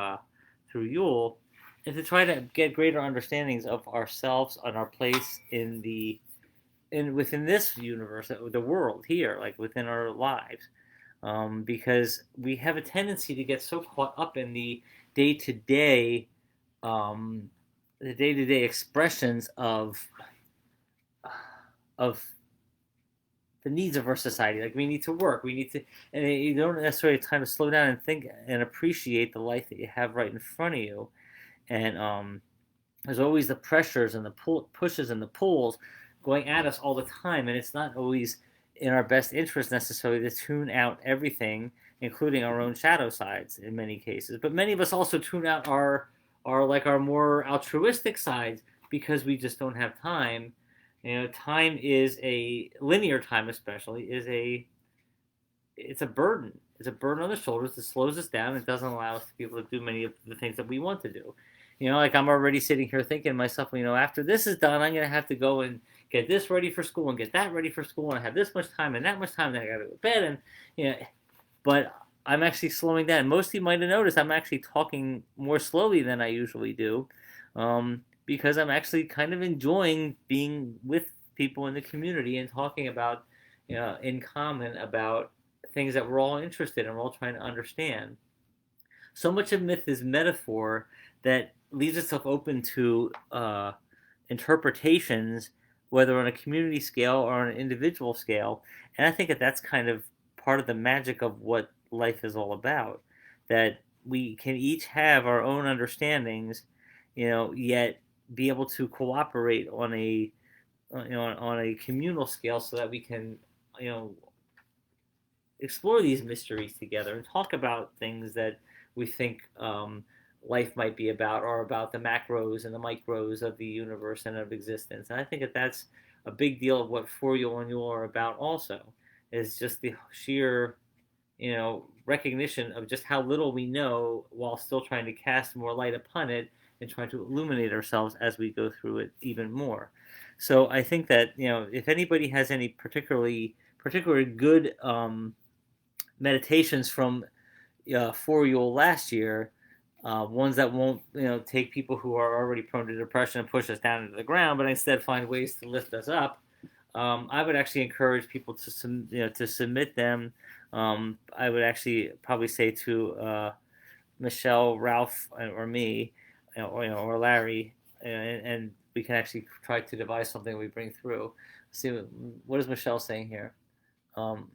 Yule, and to try to get greater understandings of ourselves and our place within this universe, the world here, like within our lives, because we have a tendency to get so caught up in day to day, the day to day expressions of the needs of our society. Like we need to work, and you don't necessarily have time to slow down and think and appreciate the life that you have right in front of you. And there's always the pressures and the pushes and the pulls going at us all the time, and it's not always in our best interest necessarily to tune out everything, including our own shadow sides in many cases. But many of us also tune out our more altruistic sides because we just don't have time. Time is a linear time, especially it's a burden. It's a burden on the shoulders that slows us down and doesn't allow us to be able to do many of the things that we want to do. Like I'm already sitting here thinking to myself, after this is done, I'm going to have to go and get this ready for school and get that ready for school, and I have this much time and that much time, then I got to go to bed, and but I'm actually slowing down. Most of you might have noticed I'm actually talking more slowly than I usually do, because I'm actually kind of enjoying being with people in the community and talking about, in common about things that we're all interested in, we're all trying to understand. So much of myth is metaphor that leaves itself open to interpretations, whether on a community scale or on an individual scale. And I think that's kind of part of the magic of what life is all about. That we can each have our own understandings, yet be able to cooperate on a communal scale, so that we can, explore these mysteries together and talk about things that we think life might be about, or about the macros and the micros of the universe and of existence. And I think that's a big deal of what Voryuul and Yule are about also, is just the sheer, recognition of just how little we know, while still trying to cast more light upon it and trying to illuminate ourselves as we go through it even more. So I think that, if anybody has any particularly good meditations from Voryuul last year, ones that won't take people who are already prone to depression and push us down into the ground, but instead find ways to lift us up, I would actually encourage people to to submit them. I would actually probably say to Michelle, Ralph, or me, or Larry, and we can actually try to devise something we bring through. See what is Michelle saying here. Um,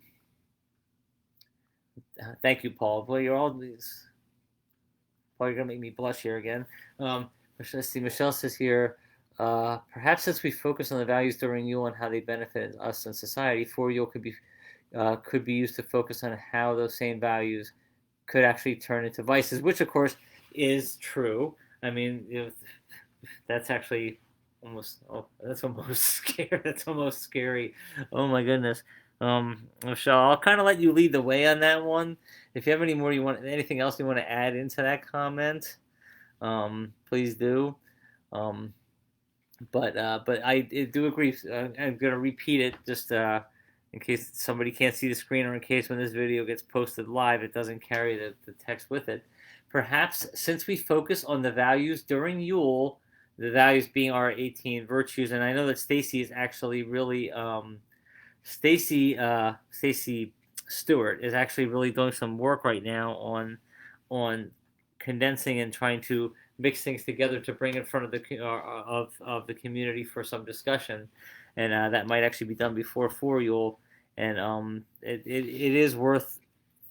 Thank you, Paul. Boy, you're all these. Paul, you're gonna make me blush here again. Let's see. Michelle says here. Perhaps since we focus on the values during Yule and how they benefit us in society, for Yule could be used to focus on how those same values could actually turn into vices, which of course is true. I mean, that's actually almost that's almost scary. That's almost scary. Oh my goodness. Michelle, I'll kind of let you lead the way on that one. If you have anything else you want to add into that comment, please do. Um, but I do agree. I'm going to repeat it just in case somebody can't see the screen, or in case when this video gets posted live, it doesn't carry the text with it. Perhaps since we focus on the values during Yule, the values being our 18 virtues, and I know that Stacy is actually really Stacy Stewart is actually really doing some work right now on condensing and trying to mix things together to bring in front of the community for some discussion, and that might actually be done before Voryuul, and it is worth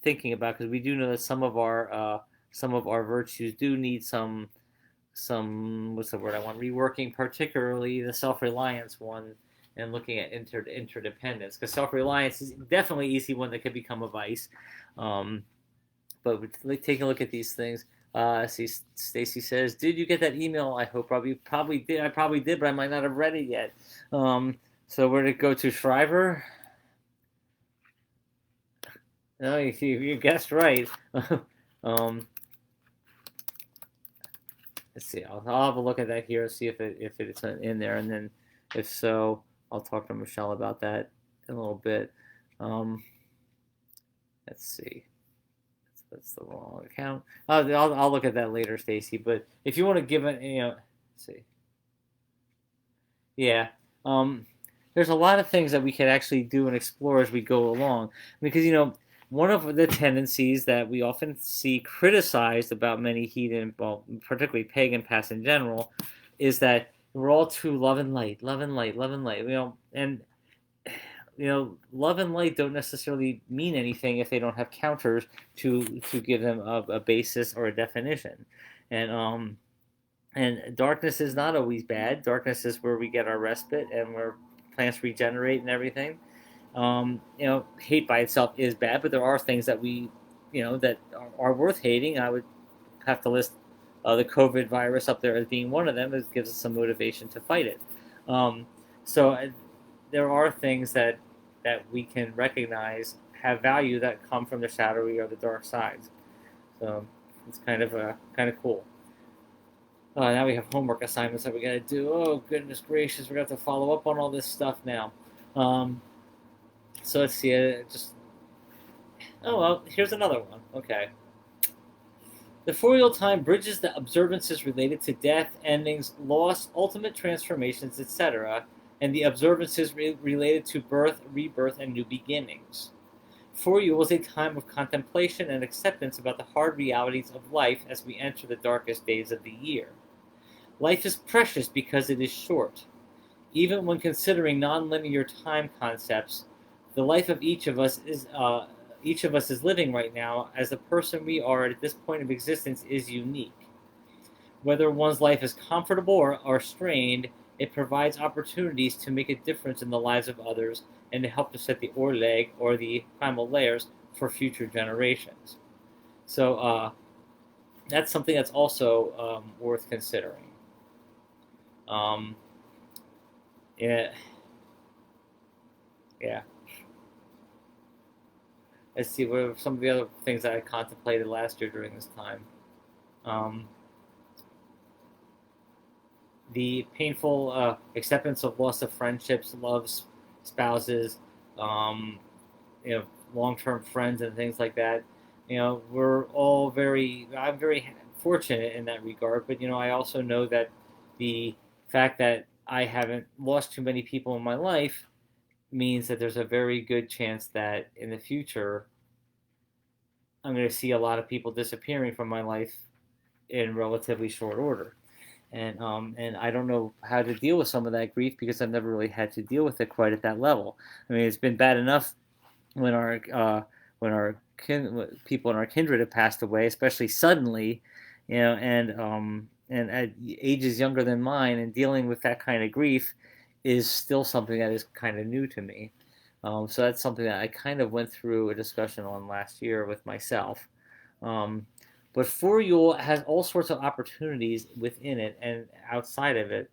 thinking about, because we do know that some of our virtues do need some what's the word I want, reworking, particularly the self-reliance one, and looking at interdependence, because self-reliance is definitely easy one that could become a vice. um, but taking a look at these things. See, Stacy says, "Did you get that email? I hope probably did. I probably did, but I might not have read it yet." So where did it go to, Shriver? No, you guessed right. um, let's see. I'll have a look at that here, see if it's in there, and then if so, I'll talk to Michelle about that in a little bit. Let's see. That's the wrong account. I'll look at that later, Stacy. But if you want to give it, let's see. Yeah. Um, there's a lot of things that we can actually do and explore as we go along, because one of the tendencies that we often see criticized about many heathen, well, particularly pagan pasts in general, is that we're all too love and light, love and light, love and light. And love and light don't necessarily mean anything if they don't have counters to give them a basis or a definition. And darkness is not always bad. Darkness is where we get our respite and where plants regenerate and everything. Hate by itself is bad, but there are things that that are worth hating. I would have to list the COVID virus up there as being one of them. It gives us some motivation to fight it. So there are things that we can recognize have value that come from the shadowy or the dark sides. So it's kind of cool. Now we have homework assignments that we got to do. Oh goodness gracious, we're gonna have to follow up on all this stuff now. So let's see. Here's another one. Okay. The Voryuul time bridges the observances related to death, endings, loss, ultimate transformations, etc., and the observances related to birth, rebirth, and new beginnings. Voryuul is a time of contemplation and acceptance about the hard realities of life as we enter the darkest days of the year. Life is precious because it is short. Even when considering nonlinear time concepts, the life of each of us is living right now, as the person we are at this point of existence is unique. Whether one's life is comfortable or strained, it provides opportunities to make a difference in the lives of others and to help to set the Urglaawe, or the primal layers, for future generations. So that's something that's also worth considering. Yeah. Yeah. Let's see, what are some of the other things that I contemplated last year during this time? The painful acceptance of loss of friendships, loves, spouses, um, long-term friends and things like that. We're all I'm very fortunate in that regard, but I also know that the fact that I haven't lost too many people in my life means that there's a very good chance that in the future I'm going to see a lot of people disappearing from my life in relatively short order. And I don't know how to deal with some of that grief because I've never really had to deal with it quite at that level. I mean, it's been bad enough when our people in our kindred have passed away, especially suddenly, and at ages younger than mine, and dealing with that kind of grief is still something that is kind of new to me. So that's something that I kind of went through a discussion on last year with myself. Um, but Voryuul has all sorts of opportunities within it and outside of it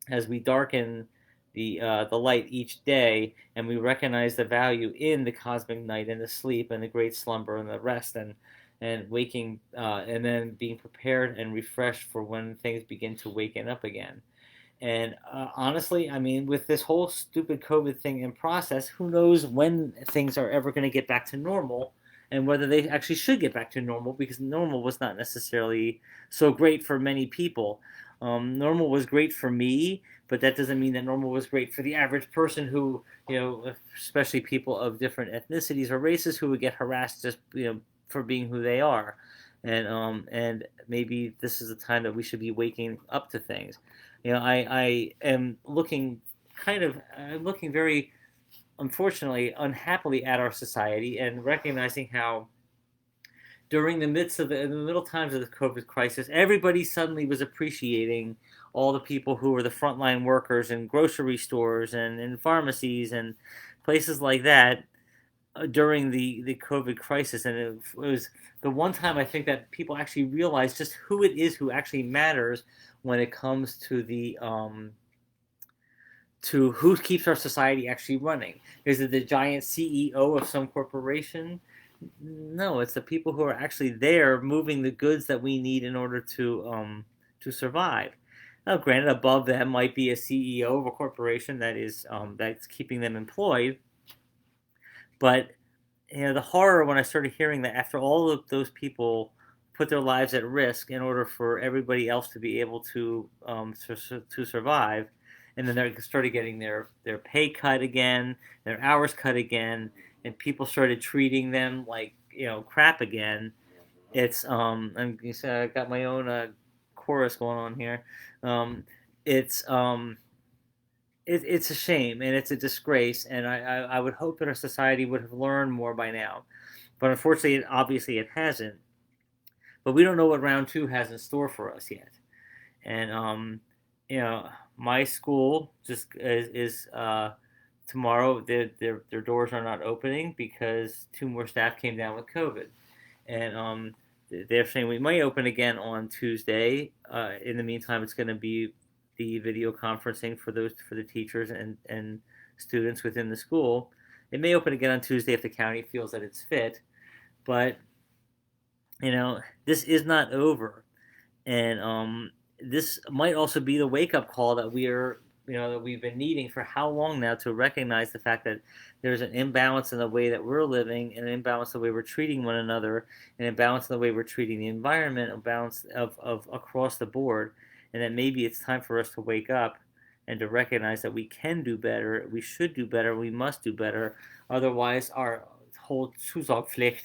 as we darken the light each day, and we recognize the value in the cosmic night and the sleep and the great slumber and the rest and waking and then being prepared and refreshed for when things begin to waken up again. And honestly, I mean, with this whole stupid COVID thing in process, who knows when things are ever going to get back to normal and whether they actually should get back to normal because normal was not necessarily so great for many people. Normal was great for me, but that doesn't mean that normal was great for the average person who, especially people of different ethnicities or races who would get harassed just, for being who they are. And maybe this is the time that we should be waking up to things. I am looking I'm looking very unfortunately unhappily at our society and recognizing how during the midst of in the middle times of the COVID crisis, everybody suddenly was appreciating all the people who were the frontline workers in grocery stores and in pharmacies and places like that during the COVID crisis. And it was the one time I think that people actually realized just who it is who actually matters when it comes to who keeps our society actually running. Is it the giant CEO of some corporation? No, it's the people who are actually there moving the goods that we need in order to survive. Now, granted, above them might be a CEO of a corporation that's keeping them employed, but the horror when I started hearing that after all of those people put their lives at risk in order for everybody else to be able to survive, and then they started getting their pay cut again, their hours cut again, and people started treating them like crap again. I got my own chorus going on here. It's it's a shame and it's a disgrace, and I would hope that our society would have learned more by now. But unfortunately, obviously, it hasn't. But we don't know what round two has in store for us yet. And my school just is tomorrow. Their doors are not opening because two more staff came down with COVID, and they're saying we might open again on Tuesday. In the meantime, it's going to be the video conferencing for the teachers and students within the school. It may open again on Tuesday if the county feels that it's fit, but this is not over, and this might also be the wake up call that we've been needing for how long now to recognize the fact that there's an imbalance in the way that we're living, an imbalance in the way we're treating one another, an imbalance in the way we're treating the environment, a balance of across the board, and that maybe it's time for us to wake up and to recognize that we can do better, we should do better, we must do better. Otherwise, our whole Zusaugpflicht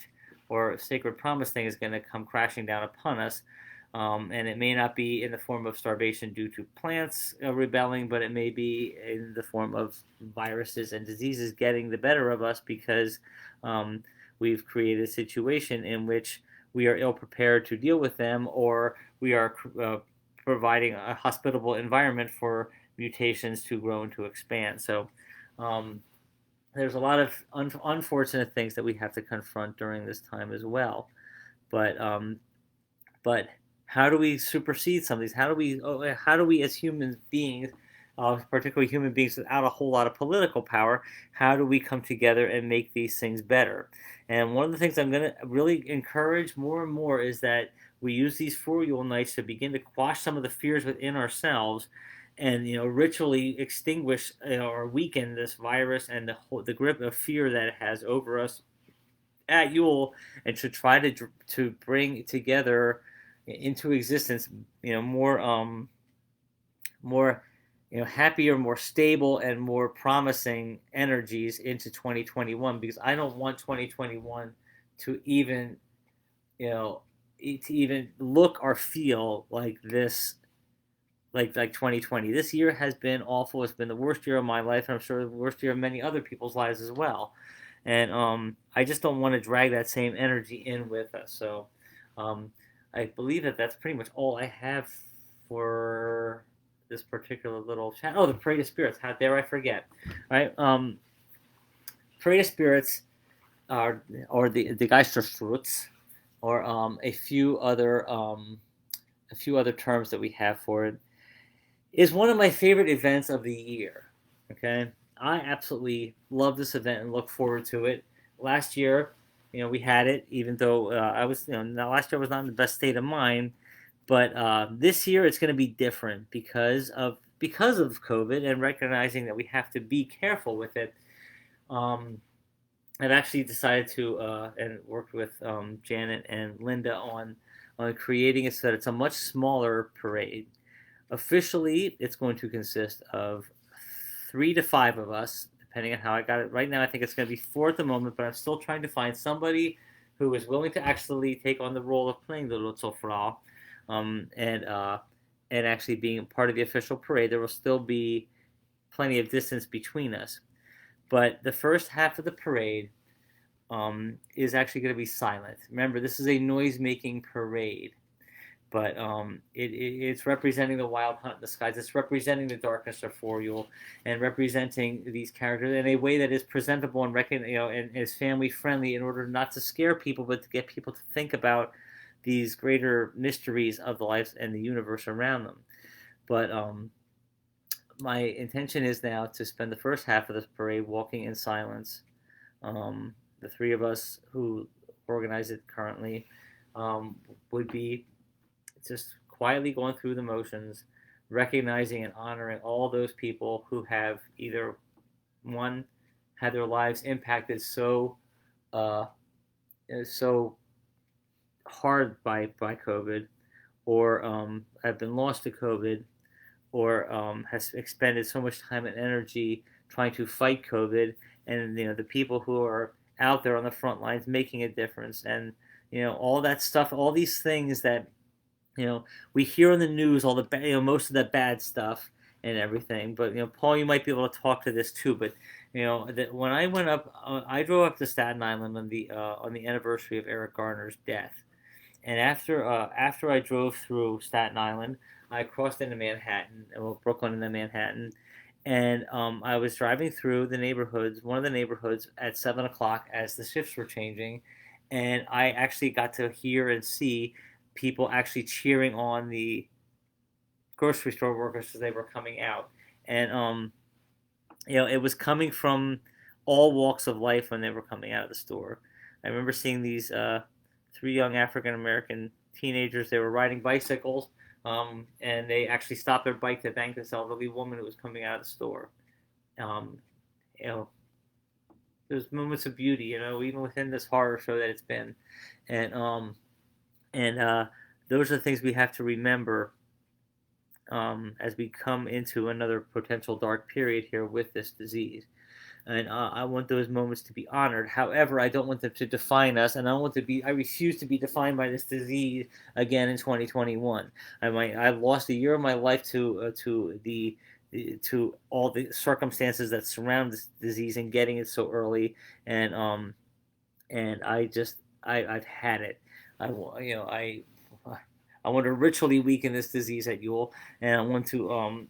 or sacred promise thing is going to come crashing down upon us. And it may not be in the form of starvation due to plants rebelling, but it may be in the form of viruses and diseases getting the better of us because we've created a situation in which we are ill prepared to deal with them, or we are providing a hospitable environment for mutations to grow and to expand. So um, there's a lot of unfortunate things that we have to confront during this time as well. But but how do we supersede some of these? How do we as human beings, particularly human beings without a whole lot of political power, how do we come together and make these things better? And one of the things I'm going to really encourage more and more is that we use these Voryuul nights to begin to quash some of the fears within ourselves, and ritually extinguish or weaken this virus and the grip of fear that it has over us at Yule, and to try to bring together into existence more more happier, more stable, and more promising energies into 2021, because I don't want 2021 to even you know to even look or feel like this, like 2020. This year has been awful. It's been the worst year of my life, and I'm sure the worst year of many other people's lives as well. And I just don't want to drag that same energy in with us. So um, I believe that that's pretty much all I have for this particular little chat. Oh, the Parade of Spirits. How dare I forget? Right? Parade of Spirits are, or the Geisterstrutz, or a few other terms that we have for it, is one of my favorite events of the year. Okay, I absolutely love this event and look forward to it. Last year, we had it, even though I was, last year I was not in the best state of mind. But this year it's going to be different because of COVID, and recognizing that we have to be careful with it. Um, I've actually decided to and worked with Janet and Linda on creating it so that it's a much smaller parade. Officially, it's going to consist of 3 to 5 of us, depending on how I got it. Right now, I think it's going to be 4 at the moment, but I'm still trying to find somebody who is willing to actually take on the role of playing the Lutzofrau, um, and uh, and actually being part of the official parade. There will still be plenty of distance between us, but the first half of the parade is actually going to be silent. Remember, this is a noise-making parade, but it's representing the wild hunt in the skies. It's representing the darkness of Voryuul, and representing these characters in a way that is presentable and and is family friendly, in order not to scare people, but to get people to think about these greater mysteries of the life and the universe around them. But my intention is now to spend the first half of this parade walking in silence. The 3 of us who organize it currently would be just quietly going through the motions, recognizing and honoring all those people who have either, one, had their lives impacted uh, so hard by COVID, or have been lost to COVID, or has expended so much time and energy trying to fight COVID, and the people who are out there on the front lines making a difference, and all that stuff, all these things that we hear on the news, all the most of the bad stuff and everything. But Paul, you might be able to talk to this too. But that when I went up, I drove up to Staten Island on the anniversary of Eric Garner's death, and after I drove through Staten Island, I crossed into Manhattan, well, Brooklyn and then Manhattan, and I was driving through the neighborhoods, one of the neighborhoods, at 7 o'clock as the shifts were changing, and I actually got to hear and see people actually cheering on the grocery store workers as they were coming out, and it was coming from all walks of life when they were coming out of the store. I remember seeing these 3 young African American teenagers. They were riding bicycles, and they actually stopped their bike to thank this elderly woman who was coming out of the store. Um, you know, there's moments of beauty, even within this horror show that it's been, and those are the things we have to remember as we come into another potential dark period here with this disease. And I want those moments to be honored. However, I don't want them to define us, and I refuse to be defined by this disease again in 2021. I lost a year of my life to all the circumstances that surround this disease and getting it so early, and I've had it. I I want to ritually weaken this disease at Yule, and I want to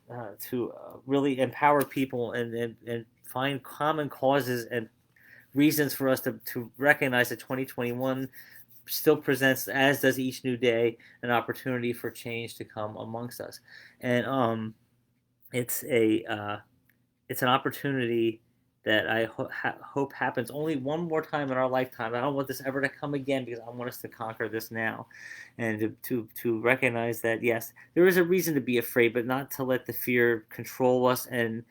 really empower people, and find common causes and reasons for us to recognize that 2021 still presents, as does each new day, an opportunity for change to come amongst us. And it's it's an opportunity that I hope happens only one more time in our lifetime. I don't want this ever to come again, because I want us to conquer this now, and to recognize that, yes, there is a reason to be afraid, but not to let the fear control us and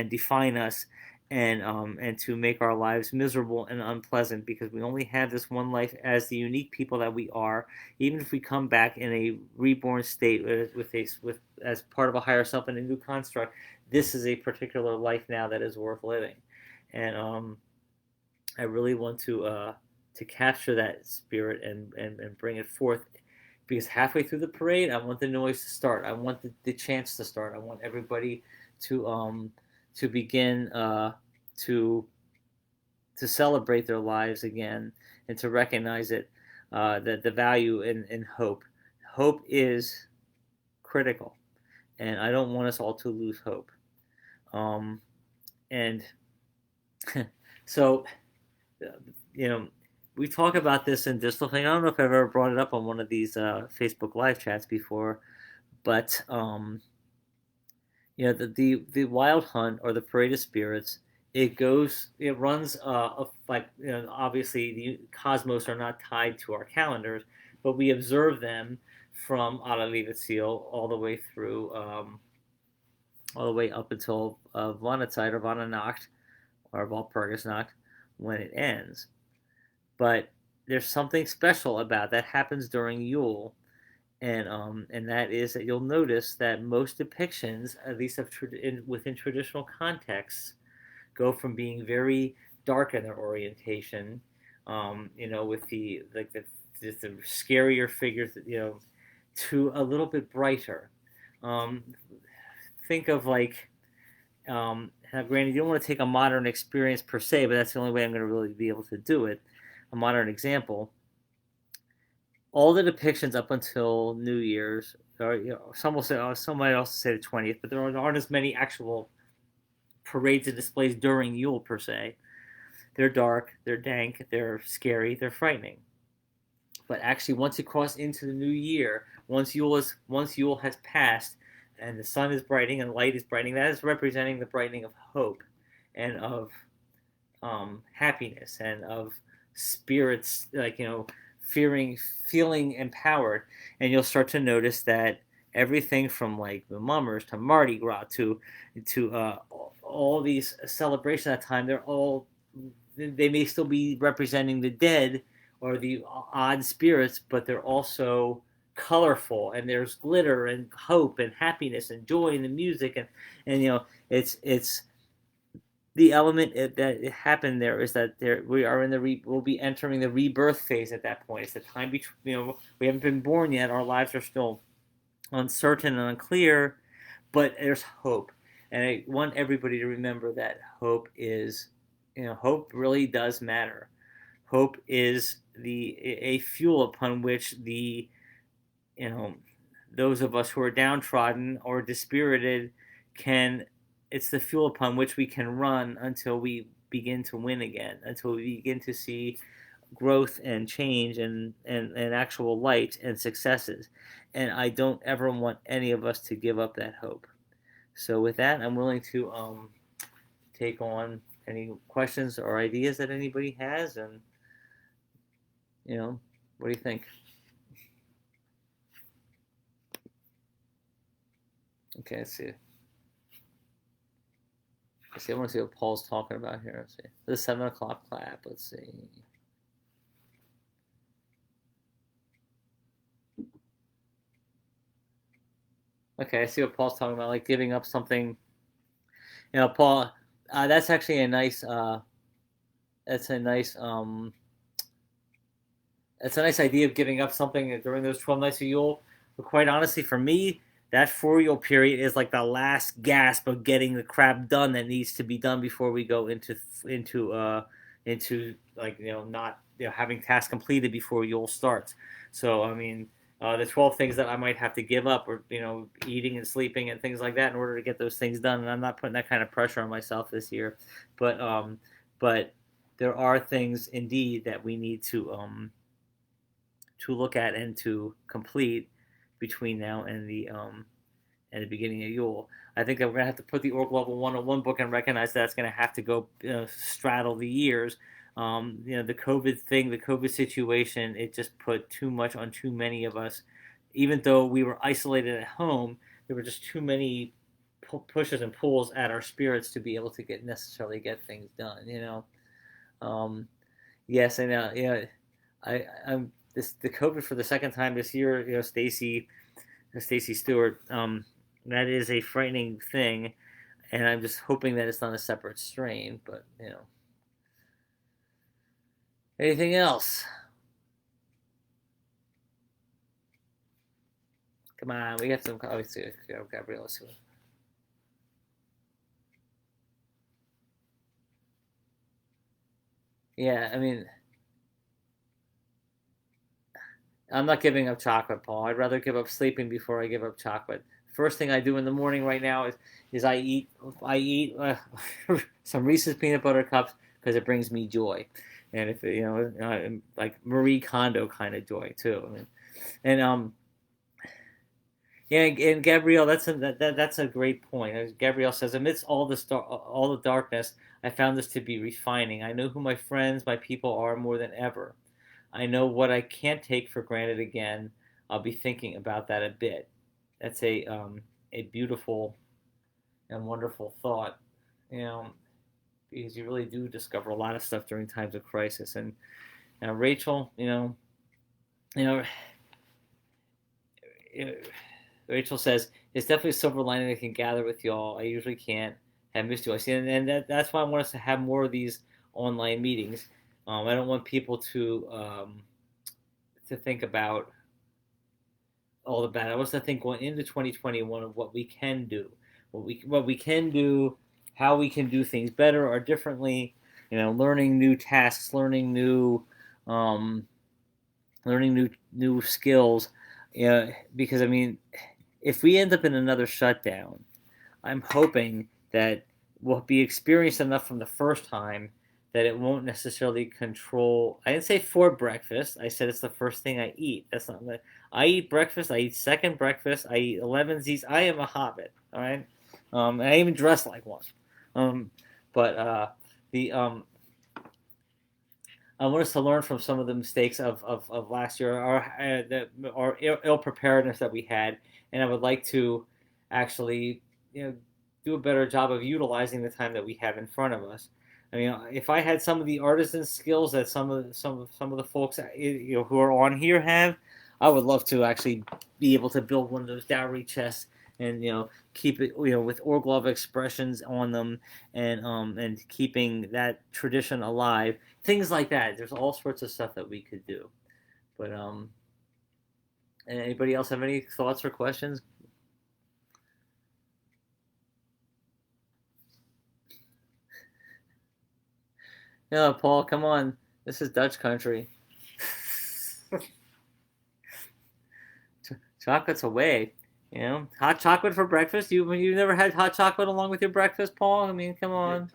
define us, and to make our lives miserable and unpleasant, because we only have this one life as the unique people that we are. Even if we come back in a reborn state with as part of a higher self and a new construct, this is a particular life now that is worth living. And I really want to capture that spirit and bring it forth, because halfway through the parade, I want the noise to start. I want the chants to start. I want everybody to begin to to celebrate their lives again, and to recognize it, that the value in hope. Hope is critical, and I don't want us all to lose hope. And so, you know, we talk about this in Distal thing. I don't know if I've ever brought it up on one of these Facebook live chats before, but the wild hunt, or the parade of spirits, it runs, like, obviously the cosmos are not tied to our calendars, but we observe them from Seal all the way up until Vanazeit or Vananacht or Walpurgisnacht, when it ends. But there's something special about that happens during Yule, and that is that you'll notice that most depictions, at least within traditional contexts, go from being very dark in their orientation, with the scarier figures, to a little bit brighter. Um, think of, like, now, granted, you don't want to take a modern experience per se, but that's the only way I'm going to really be able to do it. A modern example. All the depictions up until New Year's, or some will say, some might also say the 20th, but there aren't as many actual parades and displays during Yule per se. They're dark, they're dank, they're scary, they're frightening. But actually, once you cross into the new year, once Yule has passed, and the sun is brightening and light is brightening, that is representing the brightening of hope, and of happiness, and of spirits, like, feeling empowered. And you'll start to notice that everything from, like, the mummers to Mardi Gras to all these celebrations at that time, they may still be representing the dead or the odd spirits, but they're also colorful, and there's glitter and hope and happiness and joy in the music, and it's the element that happened there is that we'll be entering the rebirth phase at that point. It's the time between, we haven't been born yet, our lives are still uncertain and unclear, but there's hope. And I want everybody to remember that hope really does matter. Hope is a fuel upon which those of us who are downtrodden or dispirited it's the fuel upon which we can run until we begin to win again, until we begin to see growth and change and actual light and successes. And I don't ever want any of us to give up that hope. So with that, I'm willing to take on any questions or ideas that anybody has, and what do you think? Okay, let's see. I want to see what Paul's talking about here. Let's see. The 7 o'clock clap. Let's see. Okay, I see what Paul's talking about, like giving up something. Paul, that's actually a nice. That's a nice. That's a nice idea of giving up something during those 12 nights of Yule. But quite honestly, for me, that Voryuul period is like the last gasp of getting the crap done that needs to be done before we go into like, not, having tasks completed before Yule starts. So I mean, the 12 things that I might have to give up, or eating and sleeping and things like that, in order to get those things done. And I'm not putting that kind of pressure on myself this year, but there are things indeed that we need to look at and to complete between now and the beginning of Yule. I think that we're gonna have to put the Urglaawe 101 book and recognize that it's gonna have to go straddle the years. The COVID situation, it just put too much on too many of us. Even though we were isolated at home, there were just too many pushes and pulls at our spirits to be able to get things done. Um, yes, and I'm the COVID for the second time this year. Stacy Stewart. That is a frightening thing, and I'm just hoping that it's not a separate strain. But anything else? Come on, we got some. Obviously, Gabrielle. Yeah, I mean, I'm not giving up chocolate, Paul. I'd rather give up sleeping before I give up chocolate. First thing I do in the morning right now is I eat some Reese's peanut butter cups because it brings me joy, and if like Marie Kondo kind of joy too. I mean, and yeah, and Gabrielle, that's a great point. As Gabrielle says, amidst all the darkness, I found this to be refining. I know who my friends, my people are more than ever. I know what I can't take for granted again. I'll be thinking about that a bit. That's a beautiful and wonderful thought, you know, because you really do discover a lot of stuff during times of crisis. And Rachel, you know, Rachel says it's definitely a silver lining I can gather with y'all. I usually can't. Have missed you. I see, and that's why I want us to have more of these online meetings. I don't want people to think about all the bad. I want us to think going into 2021 of what we can do, what we can do, how we can do things better or differently. Learning new tasks, um, learning new skills. Because I mean, if we end up in another shutdown, I'm hoping that we'll be experienced enough from the first time that it won't necessarily control. I didn't say for breakfast. I said it's the first thing I eat. That's not. I eat breakfast. I eat second breakfast. I eat 11's. I am a hobbit. All right. And I even dress like one. Um, but the I want us to learn from some of the mistakes of last year, or ill preparedness that we had, and I would like to actually, do a better job of utilizing the time that we have in front of us. I mean, if I had some of the artisan skills that some of the folks who are on here have, I would love to actually be able to build one of those dowry chests and keep it with Urglaawe expressions on them and keeping that tradition alive. Things like that. There's all sorts of stuff that we could do. But anybody else have any thoughts or questions? No, Paul, come on. This is Dutch country. Chocolate's away. Hot chocolate for breakfast. You never had hot chocolate along with your breakfast, Paul? I mean, come on.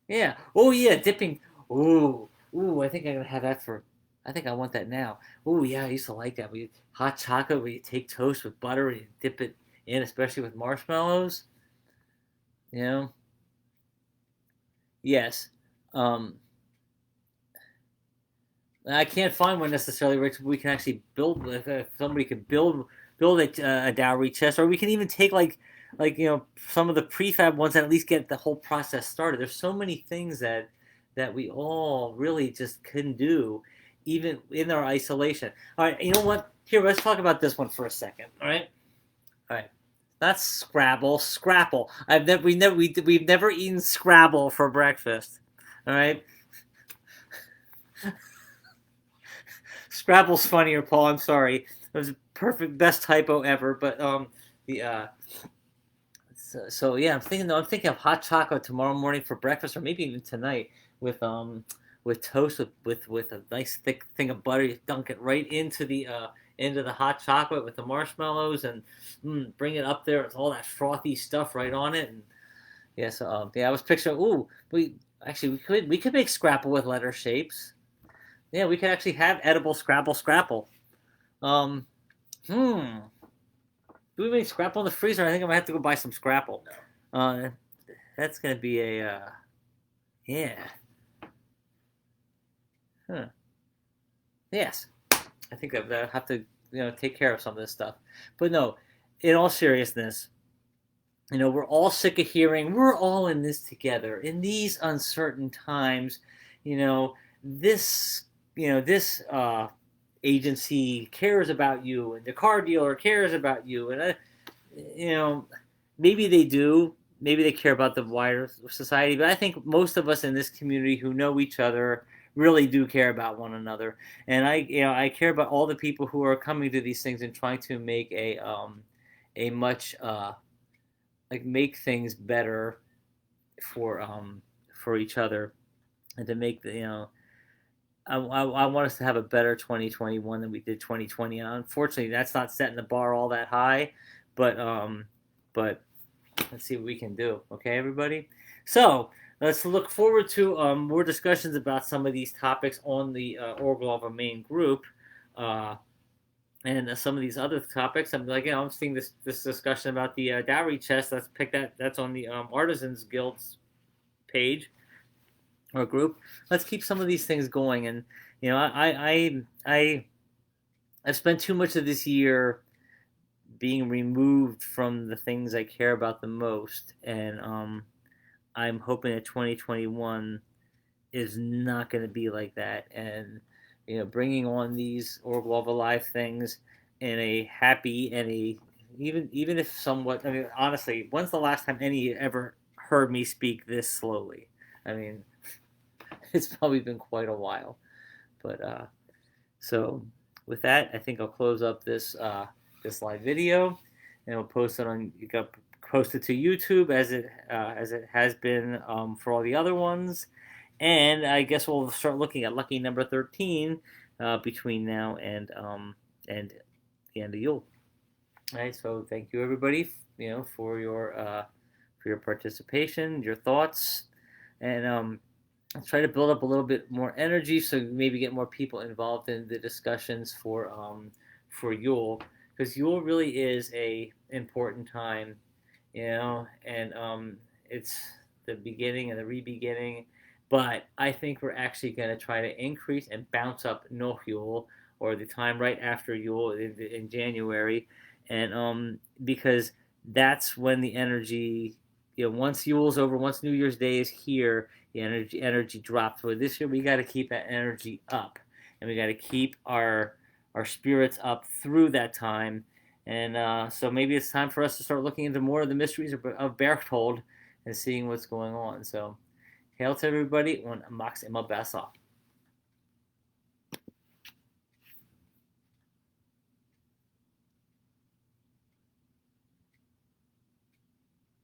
Yeah. Oh yeah, dipping. Ooh. I think I'm gonna have that for. I think I want that now. Oh yeah, I used to like that. Hot chocolate where you take toast with butter and you dip it in, especially with marshmallows. You know. Yes. Um, I can't find one necessarily, Rich. We can actually build. If somebody could build a dowry chest, or we can even take some of the prefab ones and at least get the whole process started. There's so many things that we all really just can do, even in our isolation. All right, you know what? Here, let's talk about this one for a second. All right. Not Scrabble, Scrapple. We've never eaten Scrabble for breakfast. All right. Scrabble's funnier, Paul. I'm sorry. It was a perfect, best typo ever. But the so yeah, I'm thinking of hot chocolate tomorrow morning for breakfast, or maybe even tonight with toast with a nice thick thing of butter. You dunk it right into the hot chocolate with the marshmallows and bring it up there. It's all that frothy stuff right on it. And yeah, so I was picturing. Ooh, we could make Scrapple with letter shapes. Yeah, we could actually have edible Scrapple. Um, hmm. Do we make Scrapple in the freezer? I think I'm gonna have to go buy some Scrapple. Uh, that's gonna be a yeah. Huh. Yes, I think I have to take care of some of this stuff. But no, in all seriousness, we're all sick of hearing we're all in this together in these uncertain times. You know, this this agency cares about you, and the car dealer cares about you, and you know, maybe they do. Maybe they care about the wider society, but I think most of us in this community who know each other really do care about one another. And I care about all the people who are coming to these things and trying to make a much like make things better for each other, and to make I want us to have a better 2021 than we did 2020. And unfortunately, that's not setting the bar all that high, but but let's see what we can do. Okay, everybody. So let's look forward to more discussions about some of these topics on the Urglaawe main group. And some of these other topics, I'm like, I'm seeing this discussion about the dowry chest. Let's pick that. That's on the Artisans Guild's page or group. Let's keep some of these things going. And I've spent too much of this year being removed from the things I care about the most, and I'm hoping that 2021 is not going to be like that. And bringing on these Urglaawe Live things in a happy and a even if somewhat. I mean, honestly, when's the last time any ever heard me speak this slowly? I mean, it's probably been quite a while. But so with that, I think I'll close up this live video, and we'll post it on. You got posted to YouTube as it has been for all the other ones. And I guess we'll start looking at lucky number 13 between now and the end of Yule. All right. So thank you everybody, for your participation, your thoughts, and let's try to build up a little bit more energy, so maybe get more people involved in the discussions for Yule, because Yule really is a important time, and it's the beginning and the re-beginning. But I think we're actually going to try to increase and bounce up no Yule, or the time right after Yule in January, and because that's when the energy, once Yule's over, once New Year's Day is here, the energy drops. So this year we got to keep that energy up, and we got to keep our spirits up through that time. And so maybe it's time for us to start looking into more of the mysteries of Berchta and seeing what's going on. So hail to everybody, und Max immer besser.